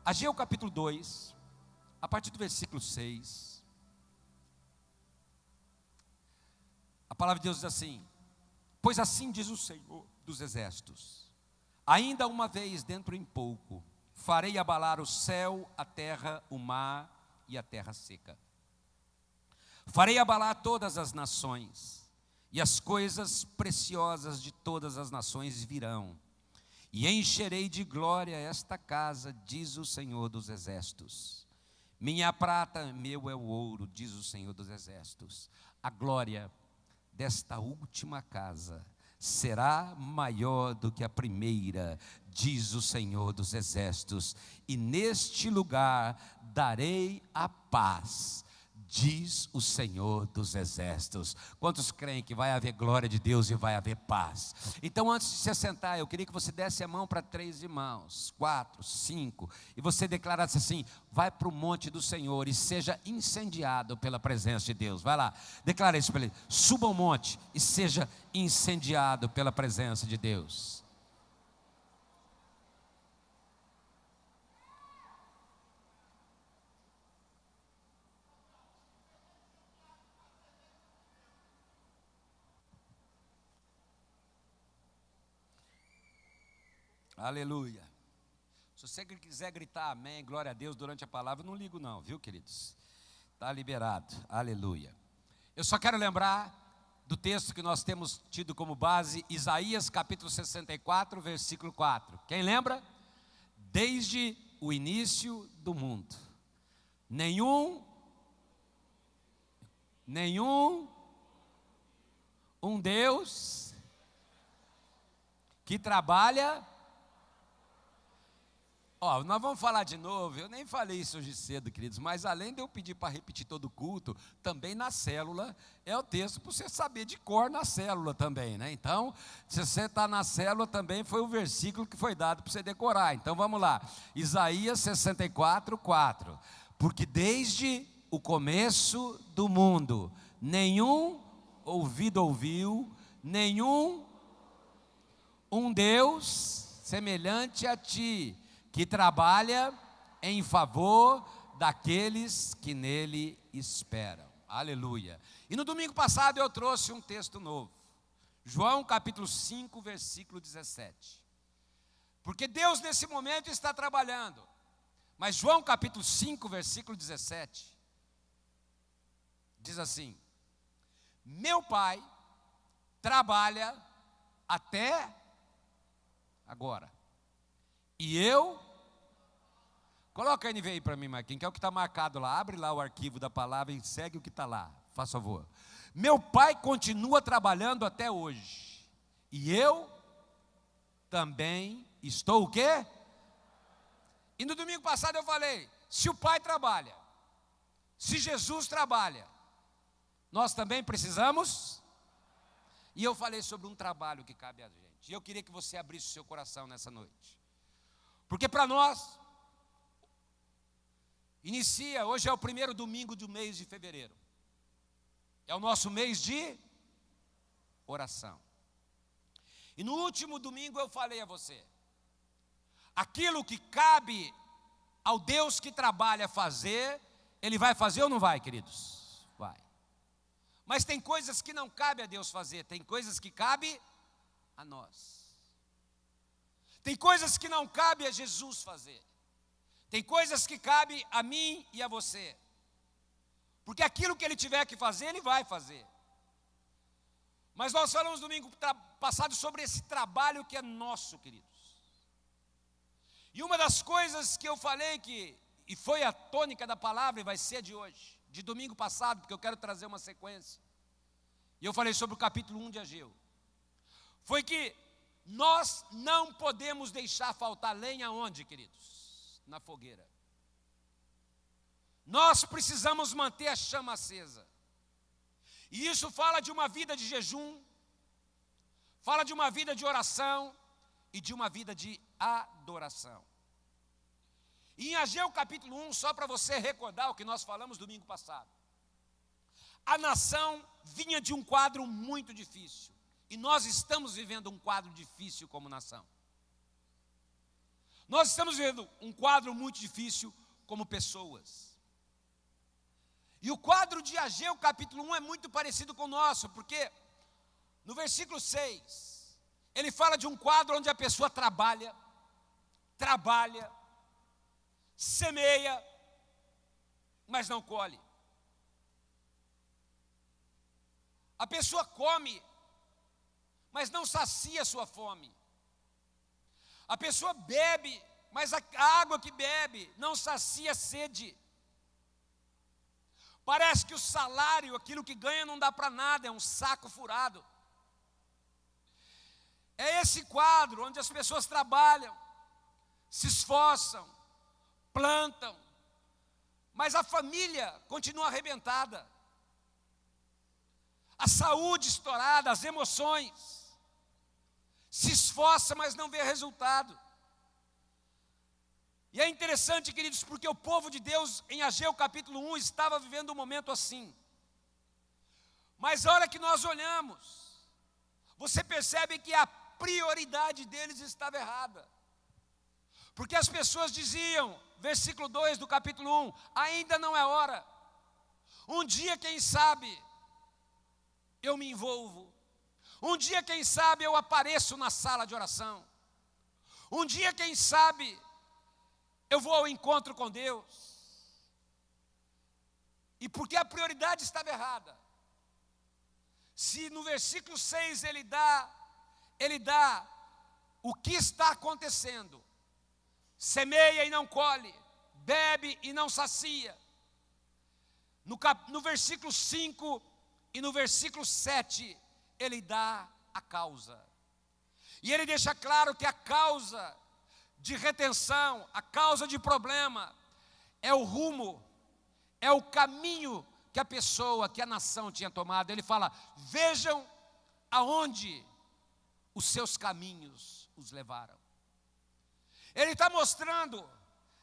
Ageu capítulo 2, a partir do versículo 6. A palavra de Deus diz assim: pois assim diz o Senhor dos exércitos, ainda uma vez dentro em pouco, farei abalar o céu, a terra, o mar e a terra seca. Farei abalar todas as nações, e as coisas preciosas de todas as nações virão, e encherei de glória esta casa, diz o Senhor dos exércitos. Minha prata, meu é o ouro, diz o Senhor dos exércitos. A glória desta última casa será maior do que a primeira, diz o Senhor dos exércitos, e neste lugar darei a paz, diz o Senhor dos exércitos. Quantos creem que vai haver glória de Deus e vai haver paz? Então, antes de se assentar, eu queria que você desse a mão para 3 irmãos, 4, 5, e você declarasse assim: vai para o monte do Senhor e seja incendiado pela presença de Deus. Vai lá, declara isso para ele: suba ao monte e seja incendiado pela presença de Deus. Aleluia. Se você quiser gritar amém, glória a Deus durante a palavra, eu não ligo não, viu, queridos? Está liberado, aleluia. Eu só quero lembrar do texto que nós temos tido como base, Isaías capítulo 64, versículo 4. Quem lembra? Desde o início do mundo, nenhum Deus que trabalha. Nós vamos falar de novo. Eu nem falei isso hoje cedo, queridos, mas além de eu pedir para repetir todo o culto, também na célula é o texto para você saber de cor na célula também, né? Então, se você está na célula também foi o versículo que foi dado para você decorar. Então vamos lá, Isaías 64, 4. Porque desde o começo do mundo, nenhum ouvido ouviu, nenhum Deus semelhante a ti, que trabalha em favor daqueles que nele esperam. Aleluia. E no domingo passado eu trouxe um texto novo. João capítulo 5, versículo 17. Porque Deus nesse momento está trabalhando. Mas João capítulo 5, versículo 17. Diz assim: meu Pai trabalha até agora. E eu, coloca a NVI para mim, Marquinhos, que é o que está marcado lá. Abre lá o arquivo da palavra e segue o que está lá, faz favor. Meu Pai continua trabalhando até hoje. E eu também estou o quê? E no domingo passado eu falei, se o Pai trabalha, se Jesus trabalha, nós também precisamos. E eu falei sobre um trabalho que cabe a gente. E eu queria que você abrisse o seu coração nessa noite. Porque para nós, hoje é o primeiro domingo do mês de fevereiro. É o nosso mês de oração. E no último domingo eu falei a você, aquilo que cabe ao Deus que trabalha fazer, Ele vai fazer ou não vai, queridos? Vai. Mas tem coisas que não cabe a Deus fazer, tem coisas que cabe a nós. Tem coisas que não cabe a Jesus fazer. Tem coisas que cabe a mim e a você. Porque aquilo que Ele tiver que fazer, Ele vai fazer. Mas nós falamos domingo passado sobre esse trabalho que é nosso, queridos. E uma das coisas que eu falei e foi a tônica da palavra e vai ser de hoje, de domingo passado, porque eu quero trazer uma sequência. E eu falei sobre o capítulo 1 de Ageu. Foi que nós não podemos deixar faltar lenha onde, queridos? Na fogueira. Nós precisamos manter a chama acesa. E isso fala de uma vida de jejum, fala de uma vida de oração e de uma vida de adoração. E em Ageu capítulo 1, só para você recordar o que nós falamos domingo passado. A nação vinha de um quadro muito difícil. E nós estamos vivendo um quadro difícil como nação. Nós estamos vendo um quadro muito difícil como pessoas. E o quadro de Ageu, capítulo 1, é muito parecido com o nosso, porque no versículo 6, ele fala de um quadro onde a pessoa trabalha, semeia, mas não colhe. A pessoa come, mas não sacia a sua fome. A pessoa bebe, mas a água que bebe não sacia a sede. Parece que o salário, aquilo que ganha, não dá para nada, é um saco furado. É esse quadro onde as pessoas trabalham, se esforçam, plantam, mas a família continua arrebentada. A saúde estourada, as emoções. Se esforça, mas não vê resultado. E é interessante, queridos, porque o povo de Deus, em Ageu capítulo 1, estava vivendo um momento assim. Mas a hora que nós olhamos, você percebe que a prioridade deles estava errada. Porque as pessoas diziam, versículo 2 do capítulo 1, ainda não é hora. Um dia, quem sabe, eu me envolvo. Um dia, quem sabe, eu apareço na sala de oração. Um dia, quem sabe, eu vou ao encontro com Deus. E porque a prioridade estava errada. Se no versículo 6 ele dá o que está acontecendo. Semeia e não colhe, bebe e não sacia. No versículo 5 e no versículo 7, ele dá a causa. E ele deixa claro que a causa de retenção, a causa de problema, é o rumo, é o caminho que a pessoa, que a nação tinha tomado. Ele fala, vejam aonde os seus caminhos os levaram. Ele está mostrando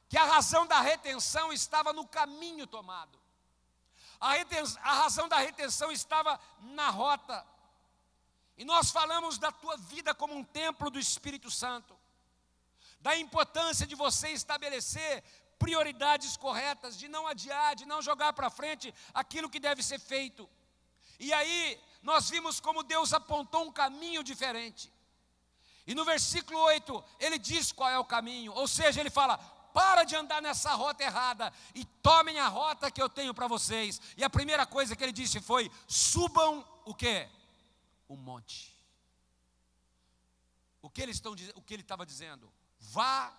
que a razão da retenção estava no caminho tomado. A razão da retenção estava na rota. E nós falamos da tua vida como um templo do Espírito Santo. Da importância de você estabelecer prioridades corretas, de não adiar, de não jogar para frente aquilo que deve ser feito. E aí, nós vimos como Deus apontou um caminho diferente. E no versículo 8, ele diz qual é o caminho. Ou seja, ele fala, para de andar nessa rota errada e tomem a rota que eu tenho para vocês. E a primeira coisa que ele disse foi, subam o quê? O monte. O que ele estava dizendo? Vá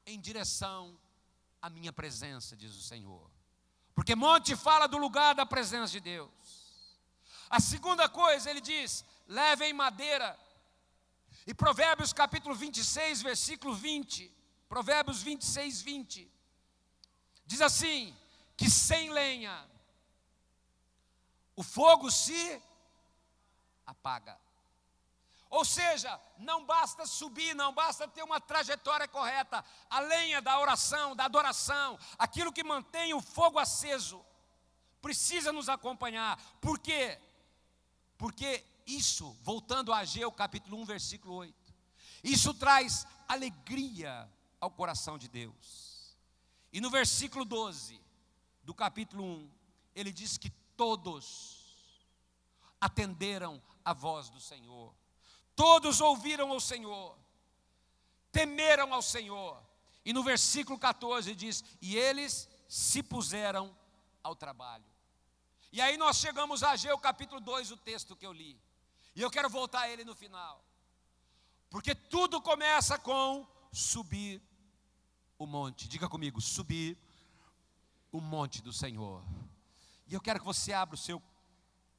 em direção à minha presença, diz o Senhor. Porque monte fala do lugar da presença de Deus. A segunda coisa, ele diz, levem madeira. E Provérbios capítulo 26, versículo 20, Provérbios 26, 20, diz assim, que sem lenha o fogo se apaga. Ou seja, não basta subir, não basta ter uma trajetória correta. A lenha da oração, da adoração, aquilo que mantém o fogo aceso, precisa nos acompanhar. Por quê? Porque isso, voltando a Ageu capítulo 1, versículo 8, isso traz alegria ao coração de Deus. E no versículo 12 do capítulo 1, ele diz que todos atenderam a voz do Senhor. Todos ouviram ao Senhor, temeram ao Senhor. E no versículo 14 diz, e eles se puseram ao trabalho. E aí nós chegamos a Ageu capítulo 2, o texto que eu li. E eu quero voltar a ele no final. Porque tudo começa com subir o monte. Diga comigo, subir o monte do Senhor. E eu quero que você abra o seu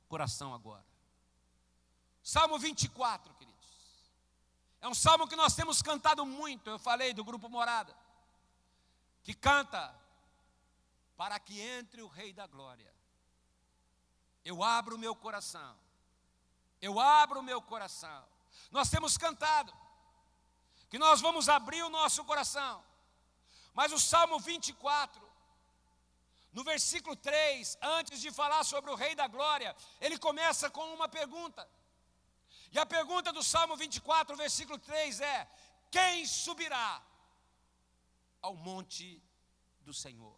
coração agora. Salmo 24, queridos. É um salmo que nós temos cantado muito. Eu falei do grupo Morada, que canta, para que entre o Rei da Glória. Eu abro o meu coração. Eu abro o meu coração. Nós temos cantado que nós vamos abrir o nosso coração. Mas o Salmo 24, no versículo 3, antes de falar sobre o Rei da Glória, ele começa com uma pergunta. E a pergunta do Salmo 24, versículo 3 é, quem subirá ao monte do Senhor.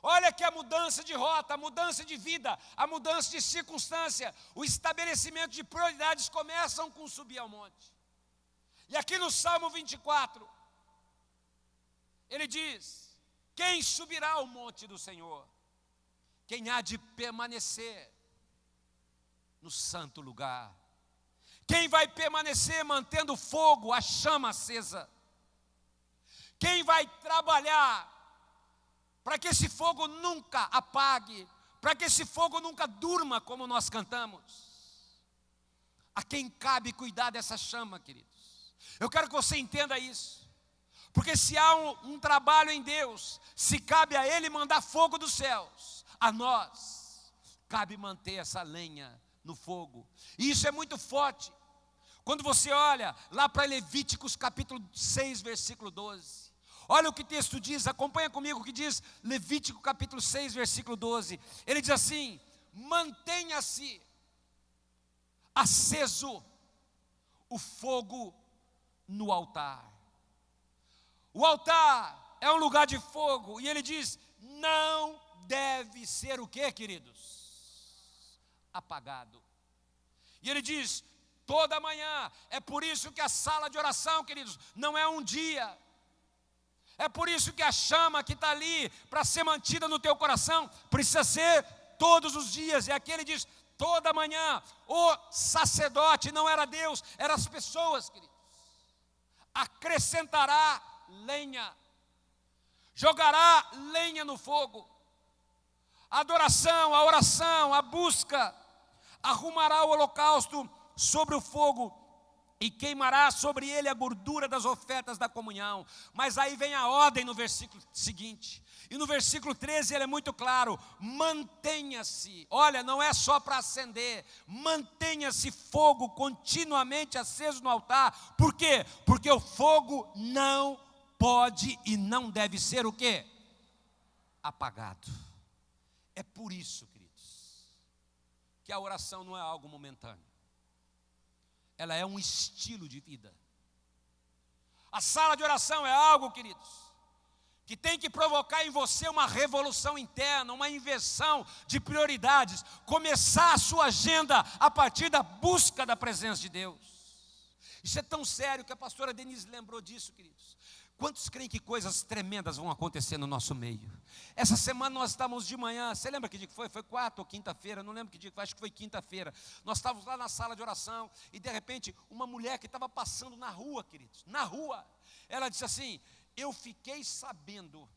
Olha que a mudança de rota, a mudança de vida, a mudança de circunstância, o estabelecimento de prioridades começam com subir ao monte. E aqui no Salmo 24, ele diz: quem subirá ao monte do Senhor? Quem há de permanecer no santo lugar? Quem vai permanecer mantendo o fogo, a chama acesa? Quem vai trabalhar para que esse fogo nunca apague, para que esse fogo nunca durma, como nós cantamos? A quem cabe cuidar dessa chama, queridos? Eu quero que você entenda isso, porque se há um trabalho em Deus, se cabe a Ele mandar fogo dos céus, a nós cabe manter essa lenha no fogo. E isso é muito forte. Quando você olha lá para Levíticos capítulo 6, versículo 12, olha o que o texto diz, acompanha comigo o que diz Levítico capítulo 6, versículo 12. Ele diz assim: mantenha-se aceso o fogo no altar. O altar é um lugar de fogo, e ele diz: não deve ser o que, queridos? Apagado. E ele diz: toda manhã. É por isso que a sala de oração, queridos, não é um dia. É por isso que a chama que está ali para ser mantida no teu coração precisa ser todos os dias. E aqui ele diz: toda manhã. O sacerdote não era Deus, eram as pessoas, queridos. Acrescentará lenha, jogará lenha no fogo. A adoração, a oração, a busca, arrumará o holocausto sobre o fogo e queimará sobre ele a gordura das ofertas da comunhão. Mas aí vem a ordem no versículo seguinte. E no versículo 13 ele é muito claro: mantenha-se. Olha, não é só para acender, mantenha-se fogo continuamente aceso no altar. Por quê? Porque o fogo não pode e não deve ser o quê? Apagado. É por isso, queridos, que a oração não é algo momentâneo. Ela é um estilo de vida. A sala de oração é algo, queridos, que tem que provocar em você uma revolução interna, uma inversão de prioridades, começar a sua agenda a partir da busca da presença de Deus. Isso é tão sério que a pastora Denise lembrou disso, queridos. Quantos creem que coisas tremendas vão acontecer no nosso meio? Essa semana nós estávamos de manhã, você lembra que dia que foi? Foi quarta ou quinta-feira, não lembro que dia que foi, acho que foi quinta-feira. Nós estávamos lá na sala de oração e de repente uma mulher que estava passando na rua, queridos, na rua, ela disse assim: eu fiquei sabendo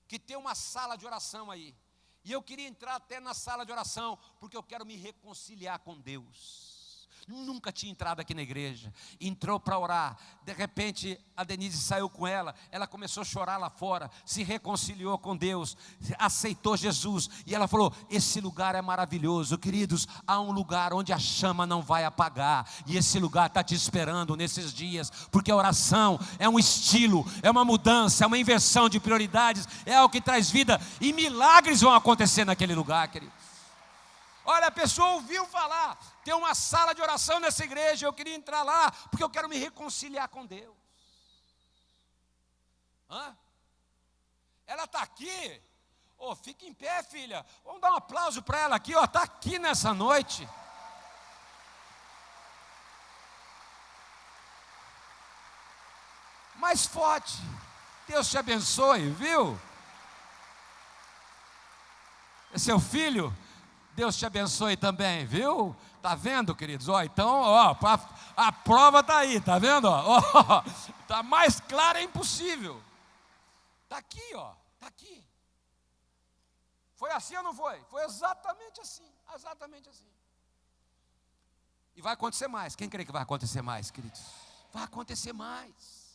que tem uma sala de oração aí, e eu queria entrar até na sala de oração, porque eu quero me reconciliar com Deus. Nunca tinha entrado aqui na igreja, entrou para orar. De repente a Denise saiu com ela começou a chorar lá fora, se reconciliou com Deus, aceitou Jesus, e ela falou: esse lugar é maravilhoso, queridos. Há um lugar onde a chama não vai apagar, e esse lugar está te esperando nesses dias, porque a oração é um estilo, é uma mudança, é uma inversão de prioridades, é algo que traz vida, e milagres vão acontecer naquele lugar, queridos. Olha, a pessoa ouviu falar: tem uma sala de oração nessa igreja, eu queria entrar lá, porque eu quero me reconciliar com Deus. Ela está aqui? Fica em pé, filha. Vamos dar um aplauso para ela aqui, está aqui nessa noite. Mais forte. Deus te abençoe, viu? É seu filho? Deus te abençoe também, viu? Tá vendo, queridos? Então, a prova tá aí, tá vendo? Tá mais clara, é impossível. Tá aqui, tá aqui. Foi assim ou não foi? Foi exatamente assim, exatamente assim. E vai acontecer mais. Quem crê que vai acontecer mais, queridos? Vai acontecer mais.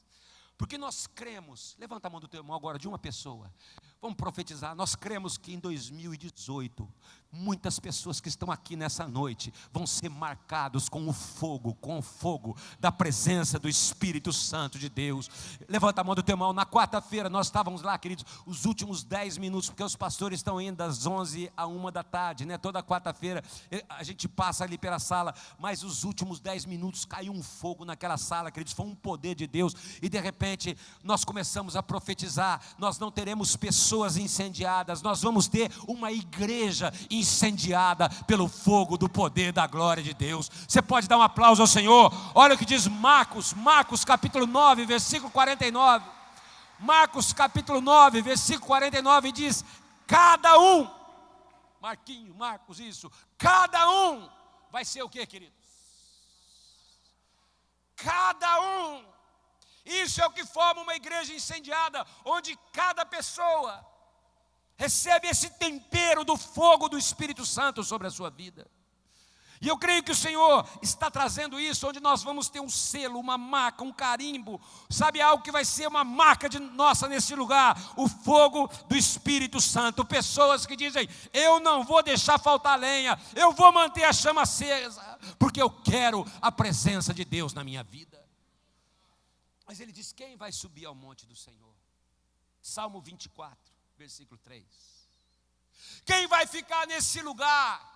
Porque nós cremos, levanta a mão do teu irmão agora, de uma pessoa. Vamos profetizar. Nós cremos que em 2018 muitas pessoas que estão aqui nessa noite vão ser marcados com o fogo da presença do Espírito Santo de Deus. Levanta a mão do teu irmão. Na quarta-feira nós estávamos lá, queridos, os últimos 10 minutos, porque os pastores estão indo das 11 à 1 da tarde, né? Toda quarta-feira a gente passa ali pela sala, mas os últimos 10 minutos caiu um fogo naquela sala, queridos, foi um poder de Deus, e de repente nós começamos a profetizar. Nós não teremos pessoas incendiadas, nós vamos ter uma igreja incendiada pelo fogo do poder da glória de Deus. Você pode dar um aplauso ao Senhor? Olha o que diz Marcos capítulo 9, versículo 49. Marcos capítulo 9, versículo 49 diz: cada um, Marcos, isso, cada um vai ser o que, queridos? Cada um. Isso é o que forma uma igreja incendiada, onde cada pessoa recebe esse tempero do fogo do Espírito Santo sobre a sua vida. E eu creio que o Senhor está trazendo isso, onde nós vamos ter um selo, uma marca, um carimbo, sabe, algo que vai ser uma marca nossa nesse lugar, o fogo do Espírito Santo. Pessoas que dizem: eu não vou deixar faltar lenha, eu vou manter a chama acesa, porque eu quero a presença de Deus na minha vida. Mas ele diz: quem vai subir ao monte do Senhor? Salmo 24, versículo 3. Quem vai ficar nesse lugar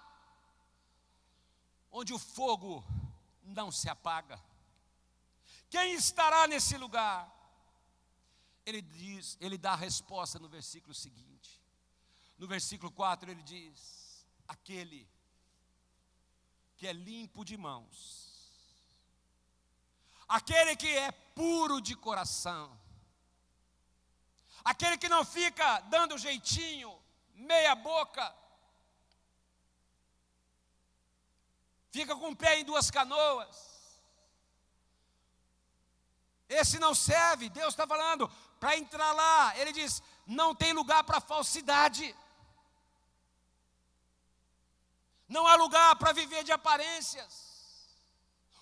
onde o fogo não se apaga? Quem estará nesse lugar? Ele dá a resposta no versículo seguinte. No versículo 4 ele diz: aquele que é limpo de mãos, aquele que é puro de coração, aquele que não fica dando jeitinho, meia boca, fica com o pé em duas canoas, esse não serve. Deus está falando para entrar lá. Ele diz: não tem lugar para falsidade, não há lugar para viver de aparências.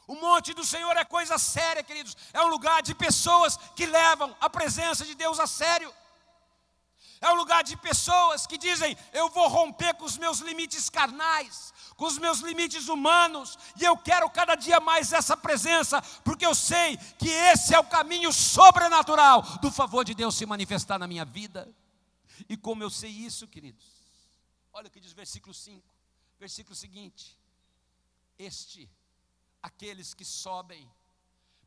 O monte do Senhor é coisa séria, queridos. É um lugar de pessoas que levam a presença de Deus a sério. É um lugar de pessoas que dizem: eu vou romper com os meus limites carnais, com os meus limites humanos, e eu quero cada dia mais essa presença, porque eu sei que esse é o caminho sobrenatural do favor de Deus se manifestar na minha vida. E como eu sei isso, queridos? Olha o que diz o versículo 5, versículo seguinte: aqueles que sobem,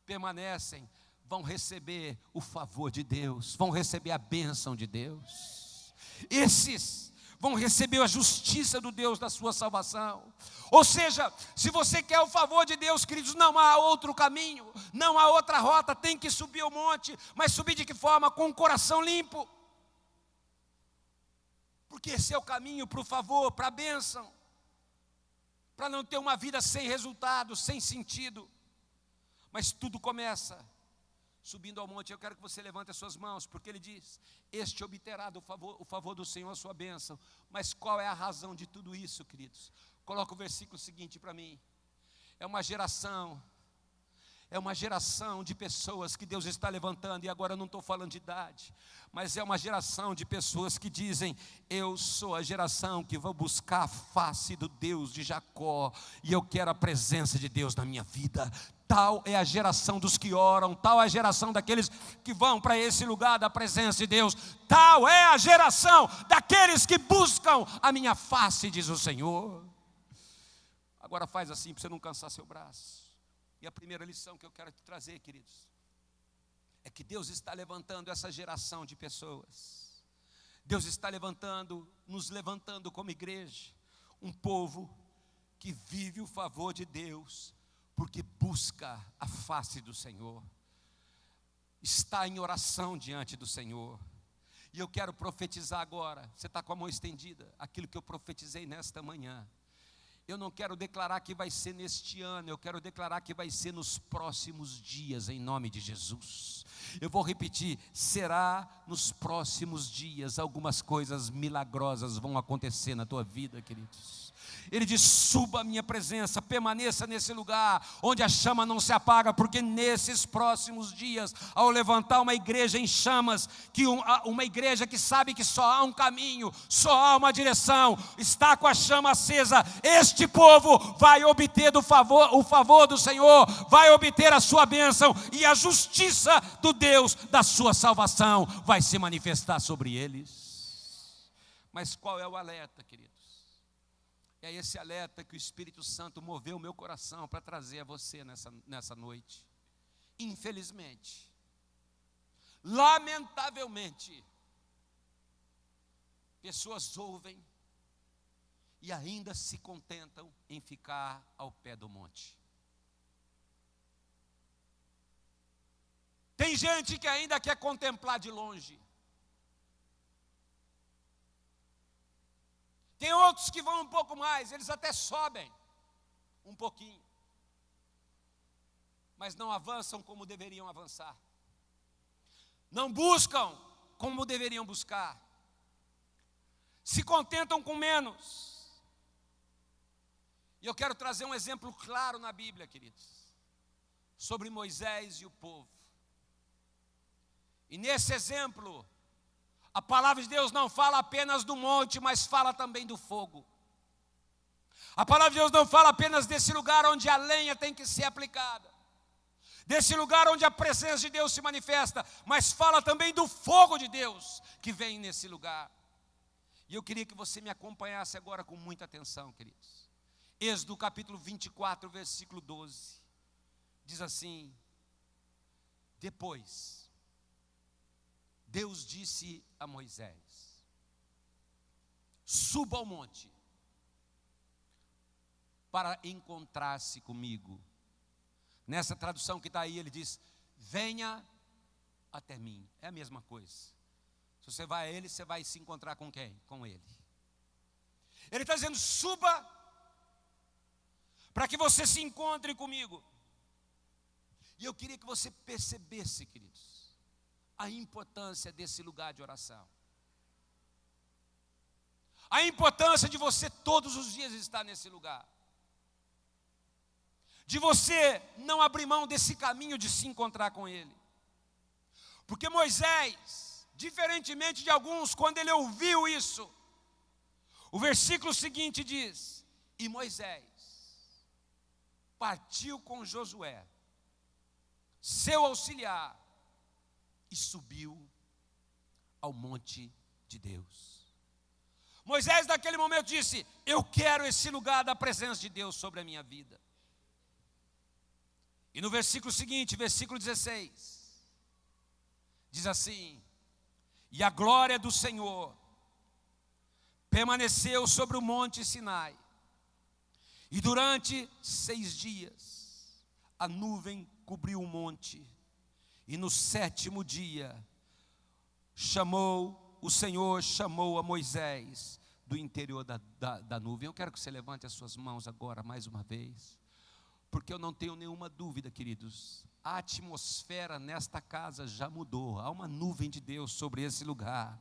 permanecem, vão receber o favor de Deus, vão receber a bênção de Deus. Esses vão receber a justiça do Deus da sua salvação. Ou seja, se você quer o favor de Deus, queridos, não há outro caminho, não há outra rota, tem que subir o monte. Mas subir de que forma? Com o coração limpo, porque esse é o caminho para o favor, para a bênção, para não ter uma vida sem resultado, sem sentido. Mas tudo começa subindo ao monte. Eu quero que você levante as suas mãos, porque ele diz: este obterá o favor do Senhor, a sua bênção. Mas qual é a razão de tudo isso, queridos? Coloca o versículo seguinte para mim. É uma geração de pessoas que Deus está levantando, e agora eu não estou falando de idade, mas é uma geração de pessoas que dizem: eu sou a geração que vou buscar a face do Deus de Jacó, e eu quero a presença de Deus na minha vida. Tal é a geração dos que oram, tal é a geração daqueles que vão para esse lugar da presença de Deus, tal é a geração daqueles que buscam a minha face, diz o Senhor. Agora faz assim para você não cansar seu braço. E a primeira lição que eu quero te trazer, queridos, é que Deus está levantando essa geração de pessoas. Deus está nos levantando como igreja, um povo que vive o favor de Deus, porque busca a face do Senhor, está em oração diante do Senhor. E eu quero profetizar agora. Você está com a mão estendida? Aquilo que eu profetizei nesta manhã. Eu não quero declarar que vai ser neste ano, eu quero declarar que vai ser nos próximos dias, em nome de Jesus. Eu vou repetir: será nos próximos dias. Algumas coisas milagrosas vão acontecer na tua vida, queridos. Ele diz: suba a minha presença, permaneça nesse lugar onde a chama não se apaga, porque nesses próximos dias, ao levantar uma igreja em chamas, uma igreja que sabe que só há um caminho, só há uma direção, está com a chama acesa, este povo vai obter o favor do Senhor, vai obter a sua bênção, e a justiça do Deus da sua salvação vai se manifestar sobre eles. Mas qual é o alerta, queridos? É esse alerta que o Espírito Santo moveu o meu coração para trazer a você nessa noite. Infelizmente, lamentavelmente, pessoas ouvem e ainda se contentam em ficar ao pé do monte. Tem gente que ainda quer contemplar de longe. Tem outros que vão um pouco mais, eles até sobem um pouquinho, mas não avançam como deveriam avançar, não buscam como deveriam buscar, se contentam com menos. E eu quero trazer um exemplo claro na Bíblia, queridos, sobre Moisés e o povo. E nesse exemplo, a palavra de Deus não fala apenas do monte, mas fala também do fogo. A palavra de Deus não fala apenas desse lugar onde a lenha tem que ser aplicada, desse lugar onde a presença de Deus se manifesta, mas fala também do fogo de Deus que vem nesse lugar. E eu queria que você me acompanhasse agora com muita atenção, queridos. Êxodo capítulo 24, versículo 12, diz assim: depois Deus disse a Moisés: suba ao monte para encontrar-se comigo. Nessa tradução que está aí, ele diz: venha até mim. É a mesma coisa. Se você vai a ele, você vai se encontrar com quem? Com ele. Ele está dizendo: suba para que você se encontre comigo. E eu queria que você percebesse, queridos, a importância desse lugar de oração. A importância de você todos os dias estar nesse lugar. De você não abrir mão desse caminho de se encontrar com Ele. Porque Moisés, diferentemente de alguns, quando ele ouviu isso, o versículo seguinte diz: e Moisés partiu com Josué, seu auxiliar, e subiu ao monte de Deus. Moisés naquele momento disse: eu quero esse lugar da presença de Deus sobre a minha vida. E no versículo seguinte, versículo 16, diz assim: e a glória do Senhor permaneceu sobre o monte Sinai, e durante 6 dias a nuvem cobriu o monte. E no 7º dia, o Senhor chamou a Moisés do interior da nuvem. Eu quero que você levante as suas mãos agora, mais uma vez, porque eu não tenho nenhuma dúvida, queridos, a atmosfera nesta casa já mudou. Há uma nuvem de Deus sobre esse lugar.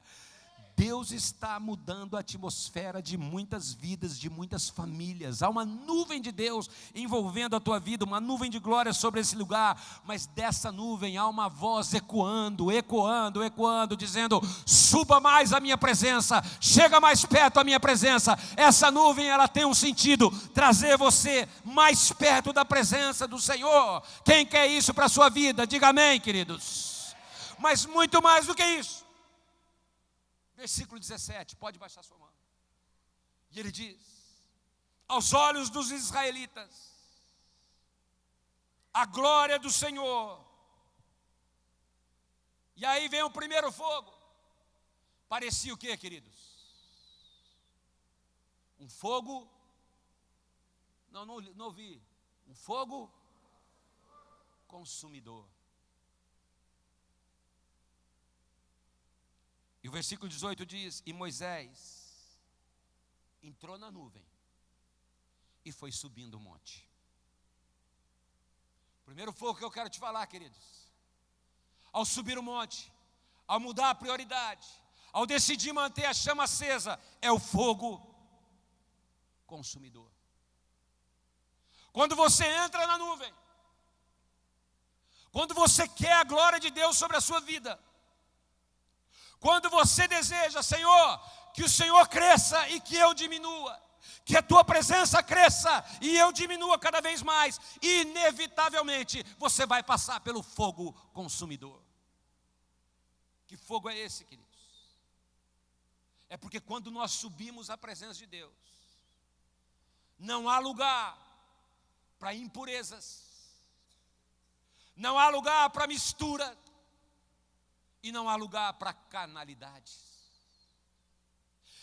Deus está mudando a atmosfera de muitas vidas, de muitas famílias. Há uma nuvem de Deus envolvendo a tua vida, uma nuvem de glória sobre esse lugar. Mas dessa nuvem há uma voz ecoando, dizendo: suba mais a minha presença, chega mais perto a minha presença. Essa nuvem, ela tem um sentido: trazer você mais perto da presença do Senhor. Quem quer isso para a sua vida? Diga amém, queridos. Mas muito mais do que isso. Versículo 17, pode baixar sua mão. E ele diz: aos olhos dos israelitas, a glória do Senhor. E aí vem o primeiro fogo. Parecia o quê, queridos? Um fogo, não ouvi, um fogo consumidor. E o versículo 18 diz: e Moisés entrou na nuvem e foi subindo o monte. Primeiro fogo que eu quero te falar, queridos: ao subir o monte, ao mudar a prioridade, ao decidir manter a chama acesa, é o fogo consumidor. Quando você entra na nuvem, quando você quer a glória de Deus sobre a sua vida, quando você deseja, Senhor, que o Senhor cresça e que eu diminua, que a tua presença cresça e eu diminua cada vez mais, inevitavelmente você vai passar pelo fogo consumidor. Que fogo é esse, queridos? É porque quando nós subimos à presença de Deus, não há lugar para impurezas, não há lugar para mistura, e não há lugar para carnalidades.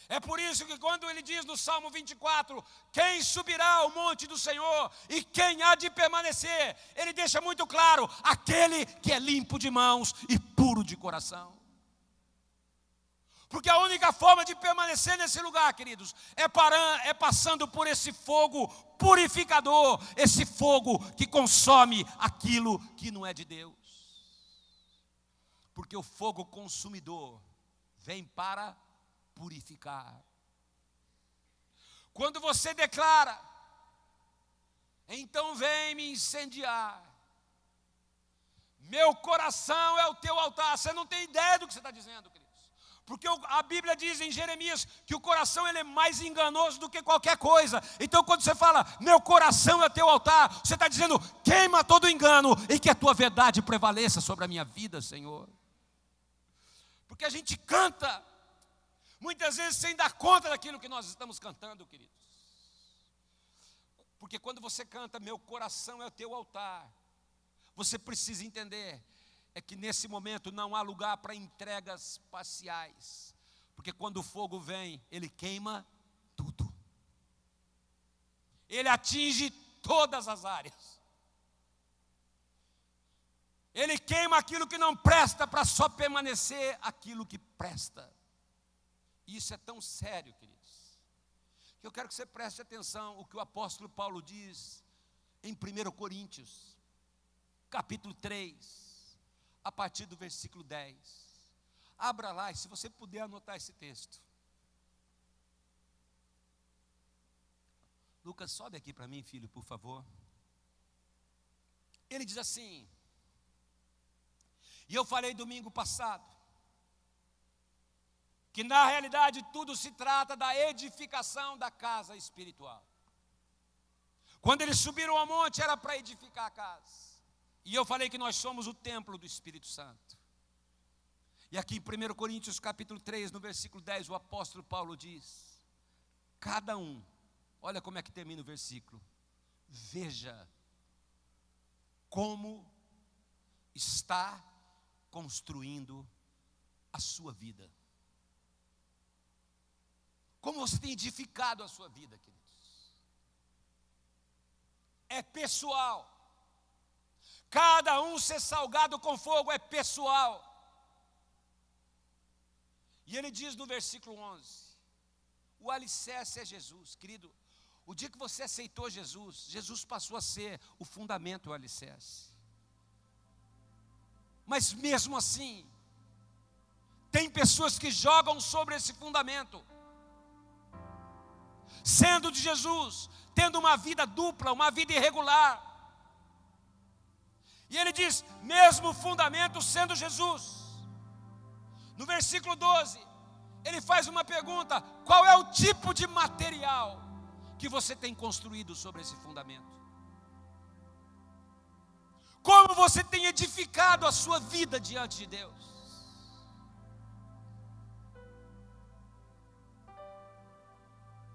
É por isso que quando ele diz no Salmo 24, quem subirá ao monte do Senhor e quem há de permanecer, ele deixa muito claro, aquele que é limpo de mãos e puro de coração. Porque a única forma de permanecer nesse lugar, queridos, é passando por esse fogo purificador, esse fogo que consome aquilo que não é de Deus. Porque o fogo consumidor vem para purificar. Quando você declara, então vem me incendiar, meu coração é o teu altar. Você não tem ideia do que você está dizendo, queridos. Porque a Bíblia diz em Jeremias que o coração ele é mais enganoso do que qualquer coisa. Então quando você fala, meu coração é teu altar, você está dizendo, queima todo o engano e que a tua verdade prevaleça sobre a minha vida, Senhor. Porque a gente canta, muitas vezes sem dar conta daquilo que nós estamos cantando, queridos. Porque quando você canta, meu coração é o teu altar, você precisa entender, é que nesse momento não há lugar para entregas parciais. Porque quando o fogo vem, ele queima tudo. Ele atinge todas as áreas. Ele queima aquilo que não presta para só permanecer aquilo que presta. Isso é tão sério, queridos, que eu quero que você preste atenção o que o apóstolo Paulo diz em 1 Coríntios, capítulo 3, a partir do versículo 10. Abra lá e se você puder anotar esse texto. Lucas, sobe aqui para mim, filho, por favor. Ele diz assim, e eu falei domingo passado, que na realidade tudo se trata da edificação da casa espiritual. Quando eles subiram ao monte era para edificar a casa. E eu falei que nós somos o templo do Espírito Santo. E aqui em 1 Coríntios capítulo 3, no versículo 10, o apóstolo Paulo diz, cada um, olha como é que termina o versículo, veja como está construindo a sua vida. Como você tem edificado a sua vida, queridos. É pessoal. Cada um ser salgado com fogo é pessoal. E ele diz no versículo 11, o alicerce é Jesus, querido. O dia que você aceitou Jesus, Jesus passou a ser o fundamento, o alicerce. Mas mesmo assim, tem pessoas que jogam sobre esse fundamento, sendo de Jesus, tendo uma vida dupla, uma vida irregular. E ele diz, mesmo o fundamento sendo Jesus. No versículo 12, ele faz uma pergunta, qual é o tipo de material que você tem construído sobre esse fundamento? Como você tem edificado a sua vida diante de Deus?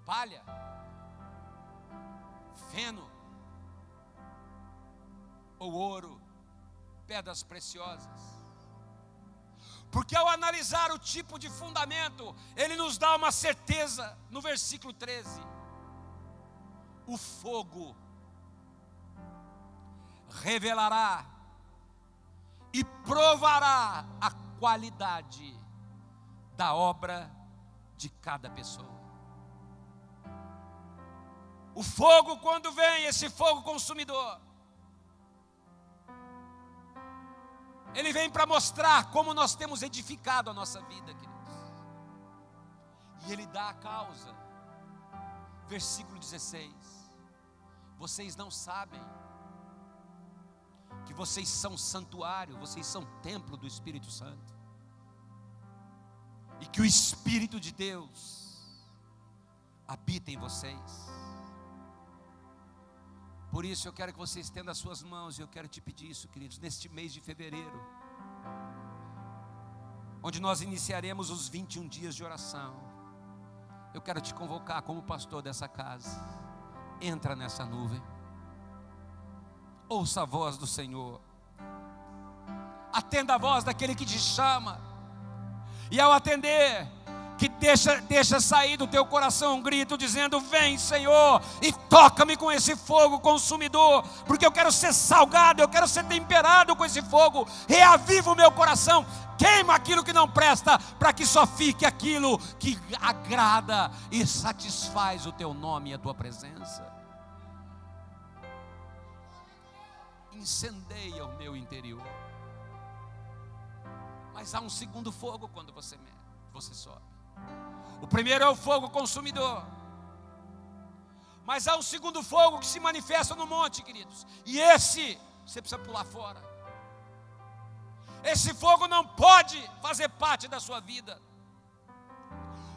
Palha, feno, ou ouro, pedras preciosas. Porque ao analisar o tipo de fundamento, ele nos dá uma certeza no versículo 13. O fogo revelará e provará a qualidade da obra de cada pessoa. O fogo, quando vem, esse fogo consumidor, ele vem para mostrar como nós temos edificado a nossa vida, queridos. E ele dá a causa. Versículo 16. Vocês não sabem que vocês são santuário, vocês são templo do Espírito Santo, e que o Espírito de Deus habita em vocês. Por isso eu quero que você estenda as suas mãos, e eu quero te pedir isso, queridos, neste mês de fevereiro, onde nós iniciaremos os 21 dias de oração. Eu quero te convocar como pastor dessa casa. Entra nessa nuvem, ouça a voz do Senhor, atenda a voz daquele que te chama, e ao atender, que deixa sair do teu coração um grito dizendo: vem, Senhor, e toca-me com esse fogo consumidor, porque eu quero ser salgado, eu quero ser temperado com esse fogo. Reaviva o meu coração, queima aquilo que não presta, para que só fique aquilo que agrada e satisfaz o teu nome e a tua presença. Incendeia o meu interior. Mas há um segundo fogo quando você sobe. O primeiro é o fogo consumidor, mas há um segundo fogo que se manifesta no monte, queridos, e esse você precisa pular fora. Esse fogo não pode fazer parte da sua vida.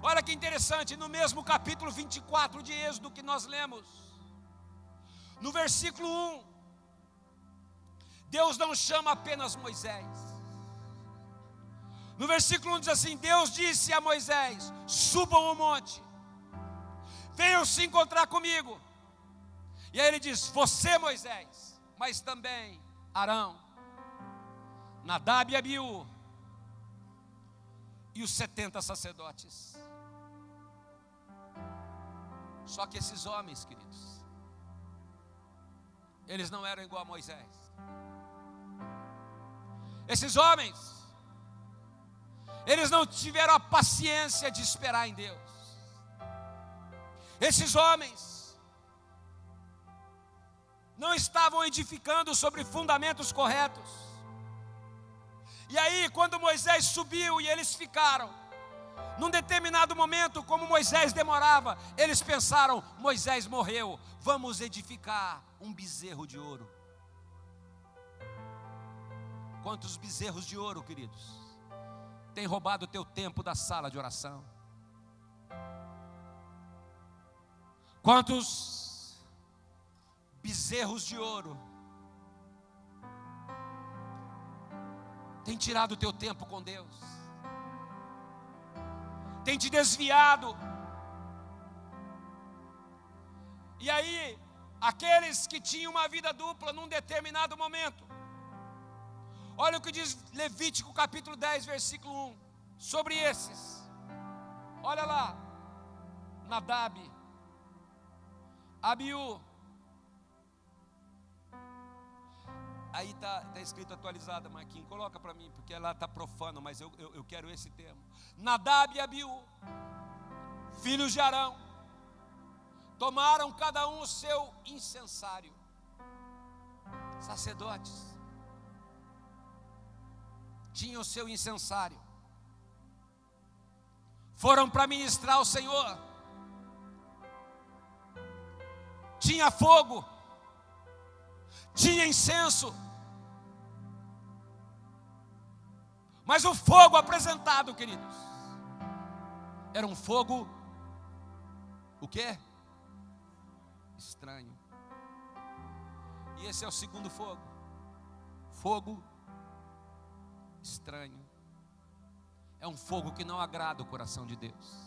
Olha que interessante, no mesmo capítulo 24 de Êxodo que nós lemos, no versículo 1, Deus não chama apenas Moisés. No versículo 1 diz assim: Deus disse a Moisés: subam o monte, venham se encontrar comigo. E aí ele diz: você, Moisés, mas também Arão, Nadab e Abiú, e os 70 sacerdotes. Só que esses homens, queridos, eles não eram igual a Moisés. Esses homens, eles não tiveram a paciência de esperar em Deus. Esses homens não estavam edificando sobre fundamentos corretos. E aí, quando Moisés subiu e eles ficaram, num determinado momento, como Moisés demorava, eles pensaram: Moisés morreu, vamos edificar um bezerro de ouro. Quantos bezerros de ouro, queridos, tem roubado o teu tempo da sala de oração? Quantos bezerros de ouro tem tirado o teu tempo com Deus? Tem te desviado. E aí, aqueles que tinham uma vida dupla num determinado momento, olha o que diz Levítico capítulo 10, versículo 1, sobre esses. Olha lá, Nadab, Abiú. Aí está escrito atualizada, Marquinhos, coloca para mim, porque ela está profano, mas eu quero esse termo. Nadab e Abiú, filhos de Arão, tomaram cada um o seu incensário. Sacerdotes tinham o seu incensário, foram para ministrar ao Senhor. Tinha fogo, tinha incenso, mas o fogo apresentado, queridos, era um fogo, o quê? Estranho. E esse é o segundo fogo, fogo estranho. É um fogo que não agrada o coração de Deus.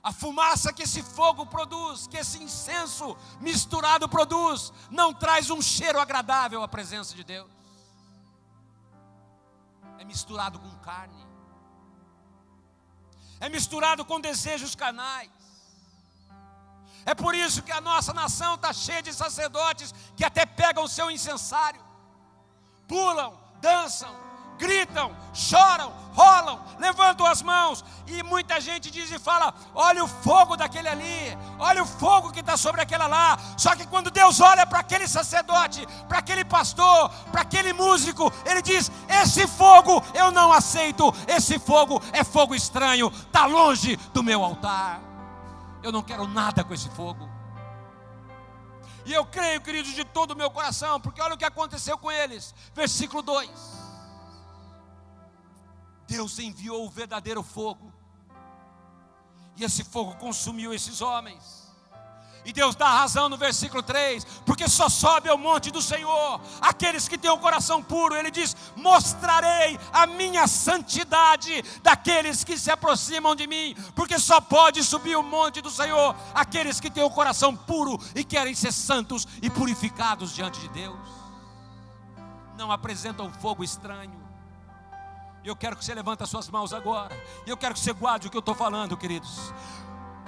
A fumaça que esse fogo produz, que esse incenso misturado produz, não traz um cheiro agradável à presença de Deus. É misturado com carne, é misturado com desejos carnais. É por isso que a nossa nação está cheia de sacerdotes que até pegam o seu incensário, pulam, dançam, gritam, choram, rolam, levantam as mãos, e muita gente diz e fala: olha o fogo daquele ali, olha o fogo que está sobre aquela lá. Só que quando Deus olha para aquele sacerdote, para aquele pastor, para aquele músico, Ele diz: esse fogo eu não aceito, esse fogo é fogo estranho, está longe do meu altar. Eu não quero nada com esse fogo. E eu creio, queridos, de todo o meu coração, porque olha o que aconteceu com eles. Versículo 2. Deus enviou o verdadeiro fogo, e esse fogo consumiu esses homens. E Deus dá razão no versículo 3, porque só sobe ao monte do Senhor aqueles que têm o coração puro. Ele diz: mostrarei a minha santidade daqueles que se aproximam de mim, porque só pode subir o monte do Senhor aqueles que têm o coração puro e querem ser santos e purificados diante de Deus. Não apresentam fogo estranho. Eu quero que você levante as suas mãos agora, e eu quero que você guarde o que eu estou falando, queridos.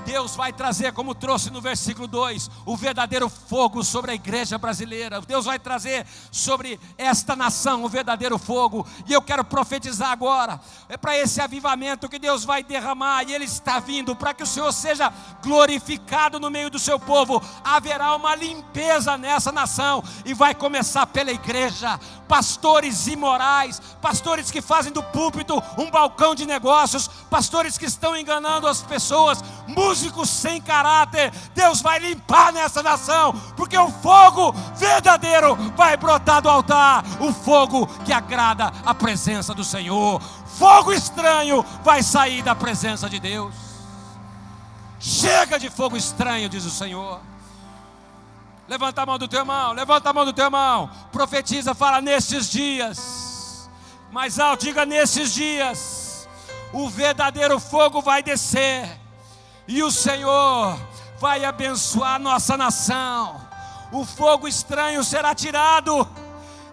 Deus vai trazer, como trouxe no versículo 2, o verdadeiro fogo sobre a igreja brasileira. Deus vai trazer sobre esta nação o verdadeiro fogo. E eu quero profetizar agora, é para esse avivamento que Deus vai derramar, e Ele está vindo, para que o Senhor seja glorificado no meio do seu povo. Haverá uma limpeza nessa nação, e vai começar pela igreja. Pastores imorais, pastores que fazem do púlpito um balcão de negócios, pastores que estão enganando as pessoas, músicos sem caráter. Deus vai limpar nessa nação, porque o fogo verdadeiro vai brotar do altar, o fogo que agrada a presença do Senhor. Fogo estranho vai sair da presença de Deus. Chega de fogo estranho, diz o Senhor. Levanta a mão do teu irmão, levanta a mão do teu irmão, profetiza, fala: nesses dias, mais alto, diga: nesses dias, o verdadeiro fogo vai descer, e o Senhor vai abençoar nossa nação. O fogo estranho será tirado,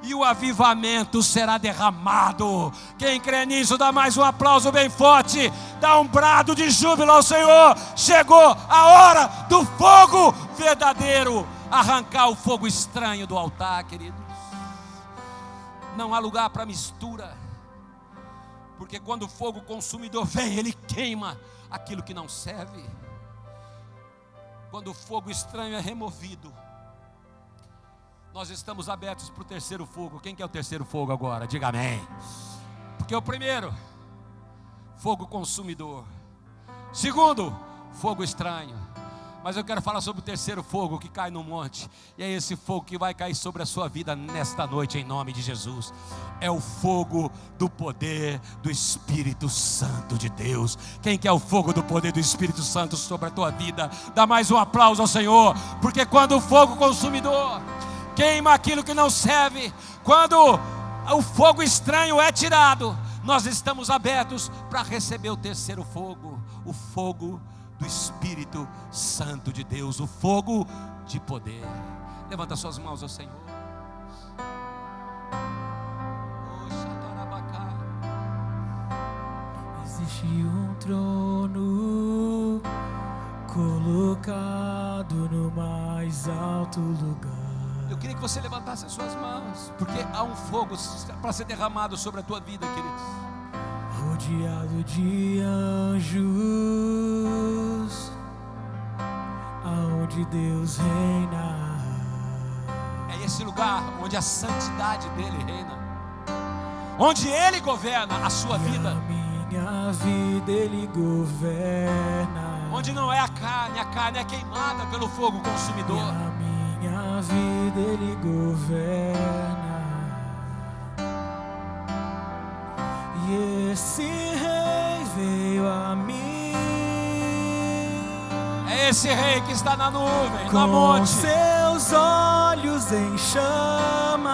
e o avivamento será derramado. Quem crê nisso, dá mais um aplauso bem forte, dá um brado de júbilo ao Senhor. Chegou a hora do fogo verdadeiro arrancar o fogo estranho do altar, queridos. Não há lugar para mistura, porque quando o fogo consumidor vem, ele queima aquilo que não serve. Quando o fogo estranho é removido, nós estamos abertos para o terceiro fogo. Quem quer o terceiro fogo agora? Diga amém. Porque o primeiro, fogo consumidor. Segundo, fogo estranho. Mas eu quero falar sobre o terceiro fogo que cai no monte. E é esse fogo que vai cair sobre a sua vida nesta noite, em nome de Jesus. É o fogo do poder do Espírito Santo de Deus. Quem quer o fogo do poder do Espírito Santo sobre a tua vida? Dá mais um aplauso ao Senhor. Porque quando o fogo consumidor queima aquilo que não serve, quando o fogo estranho é tirado, nós estamos abertos para receber o terceiro fogo. O fogo do Espírito Santo de Deus, o fogo de poder. Levanta suas mãos ao Senhor. Existe um trono colocado no mais alto lugar. Eu queria que você levantasse as suas mãos, porque há um fogo para ser derramado sobre a tua vida, queridos. Rodeado de anjos, aonde Deus reina. É esse lugar onde a santidade dele reina, onde ele governa a sua vida. A minha vida ele governa. Onde não é a carne é queimada pelo fogo consumidor. A minha vida ele governa. E esse rei veio a mim. É esse rei que está na nuvem, com na monte. Seus olhos em chamas.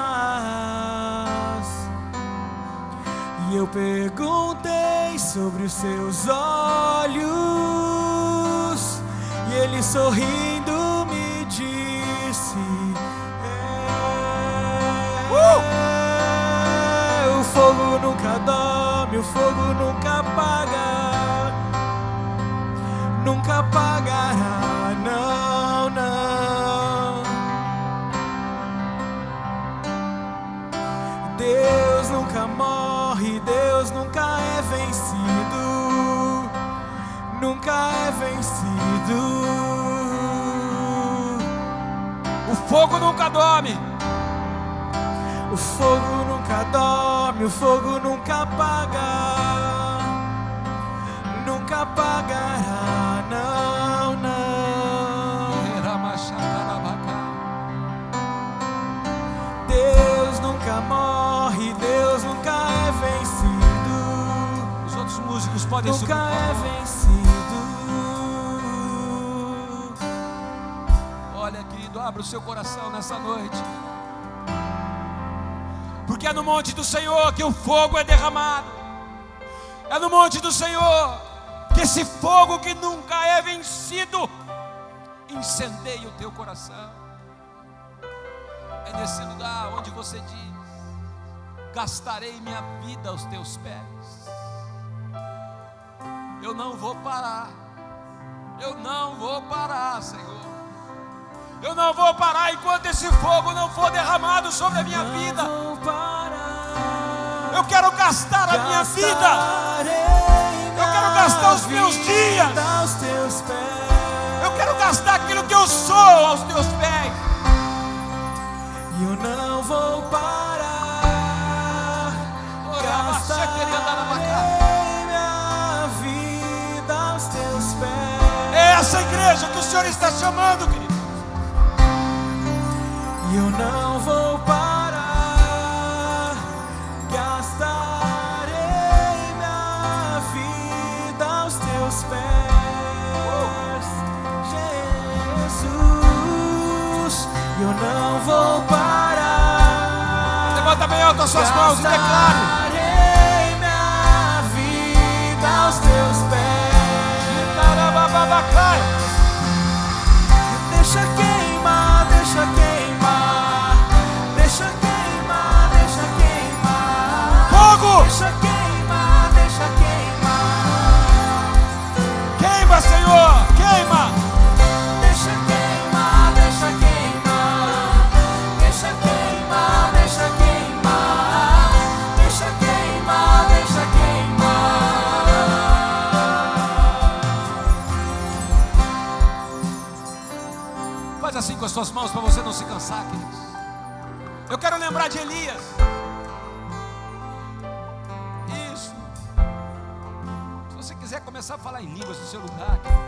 E eu perguntei sobre os seus olhos, e ele sorrindo me disse: o fogo nunca dorme, o fogo nunca apaga, nunca apagará, não, não. Deus nunca morre, Deus nunca é vencido, nunca é vencido. O fogo nunca dorme. O fogo nunca dorme, o fogo nunca apaga, nunca apagará, não, não. músicos podem subir. nunca é vencido. Olha, querido, abra o seu coração nessa noite, porque é no monte do Senhor que o fogo é derramado. É no monte do Senhor que esse fogo que nunca é vencido incendeia o teu coração. É nesse lugar onde você diz: gastarei minha vida aos teus pés. Eu não vou parar. Eu não vou parar, Senhor. Eu não vou parar enquanto esse fogo não for derramado sobre a minha vida. Eu quero gastar a minha vida. Eu quero gastar os meus dias. Eu quero gastar aquilo que eu sou aos teus pés. E eu não vou parar. Gastarei minha vida aos teus pés. É essa igreja que o Senhor está chamando, querido. E eu não vou parar. Gastarei minha vida aos teus pés, Jesus. E eu não vou parar. Levanta bem alto as suas mãos e declare: gastarei minha vida aos teus pés. Deixa queimar, deixa queimar, deixa queimar, deixa queimar. Fogo! Deixa queimar, deixa queimar. Queima, Senhor, queima. Deixa queimar, deixa queimar. Deixa queimar, deixa queimar. Deixa queimar, deixa queimar. Faz assim com as suas mãos para você não se cansar, queridos. Eu quero lembrar de Elias. Isso. Se você quiser começar a falar em línguas no seu lugar, querido,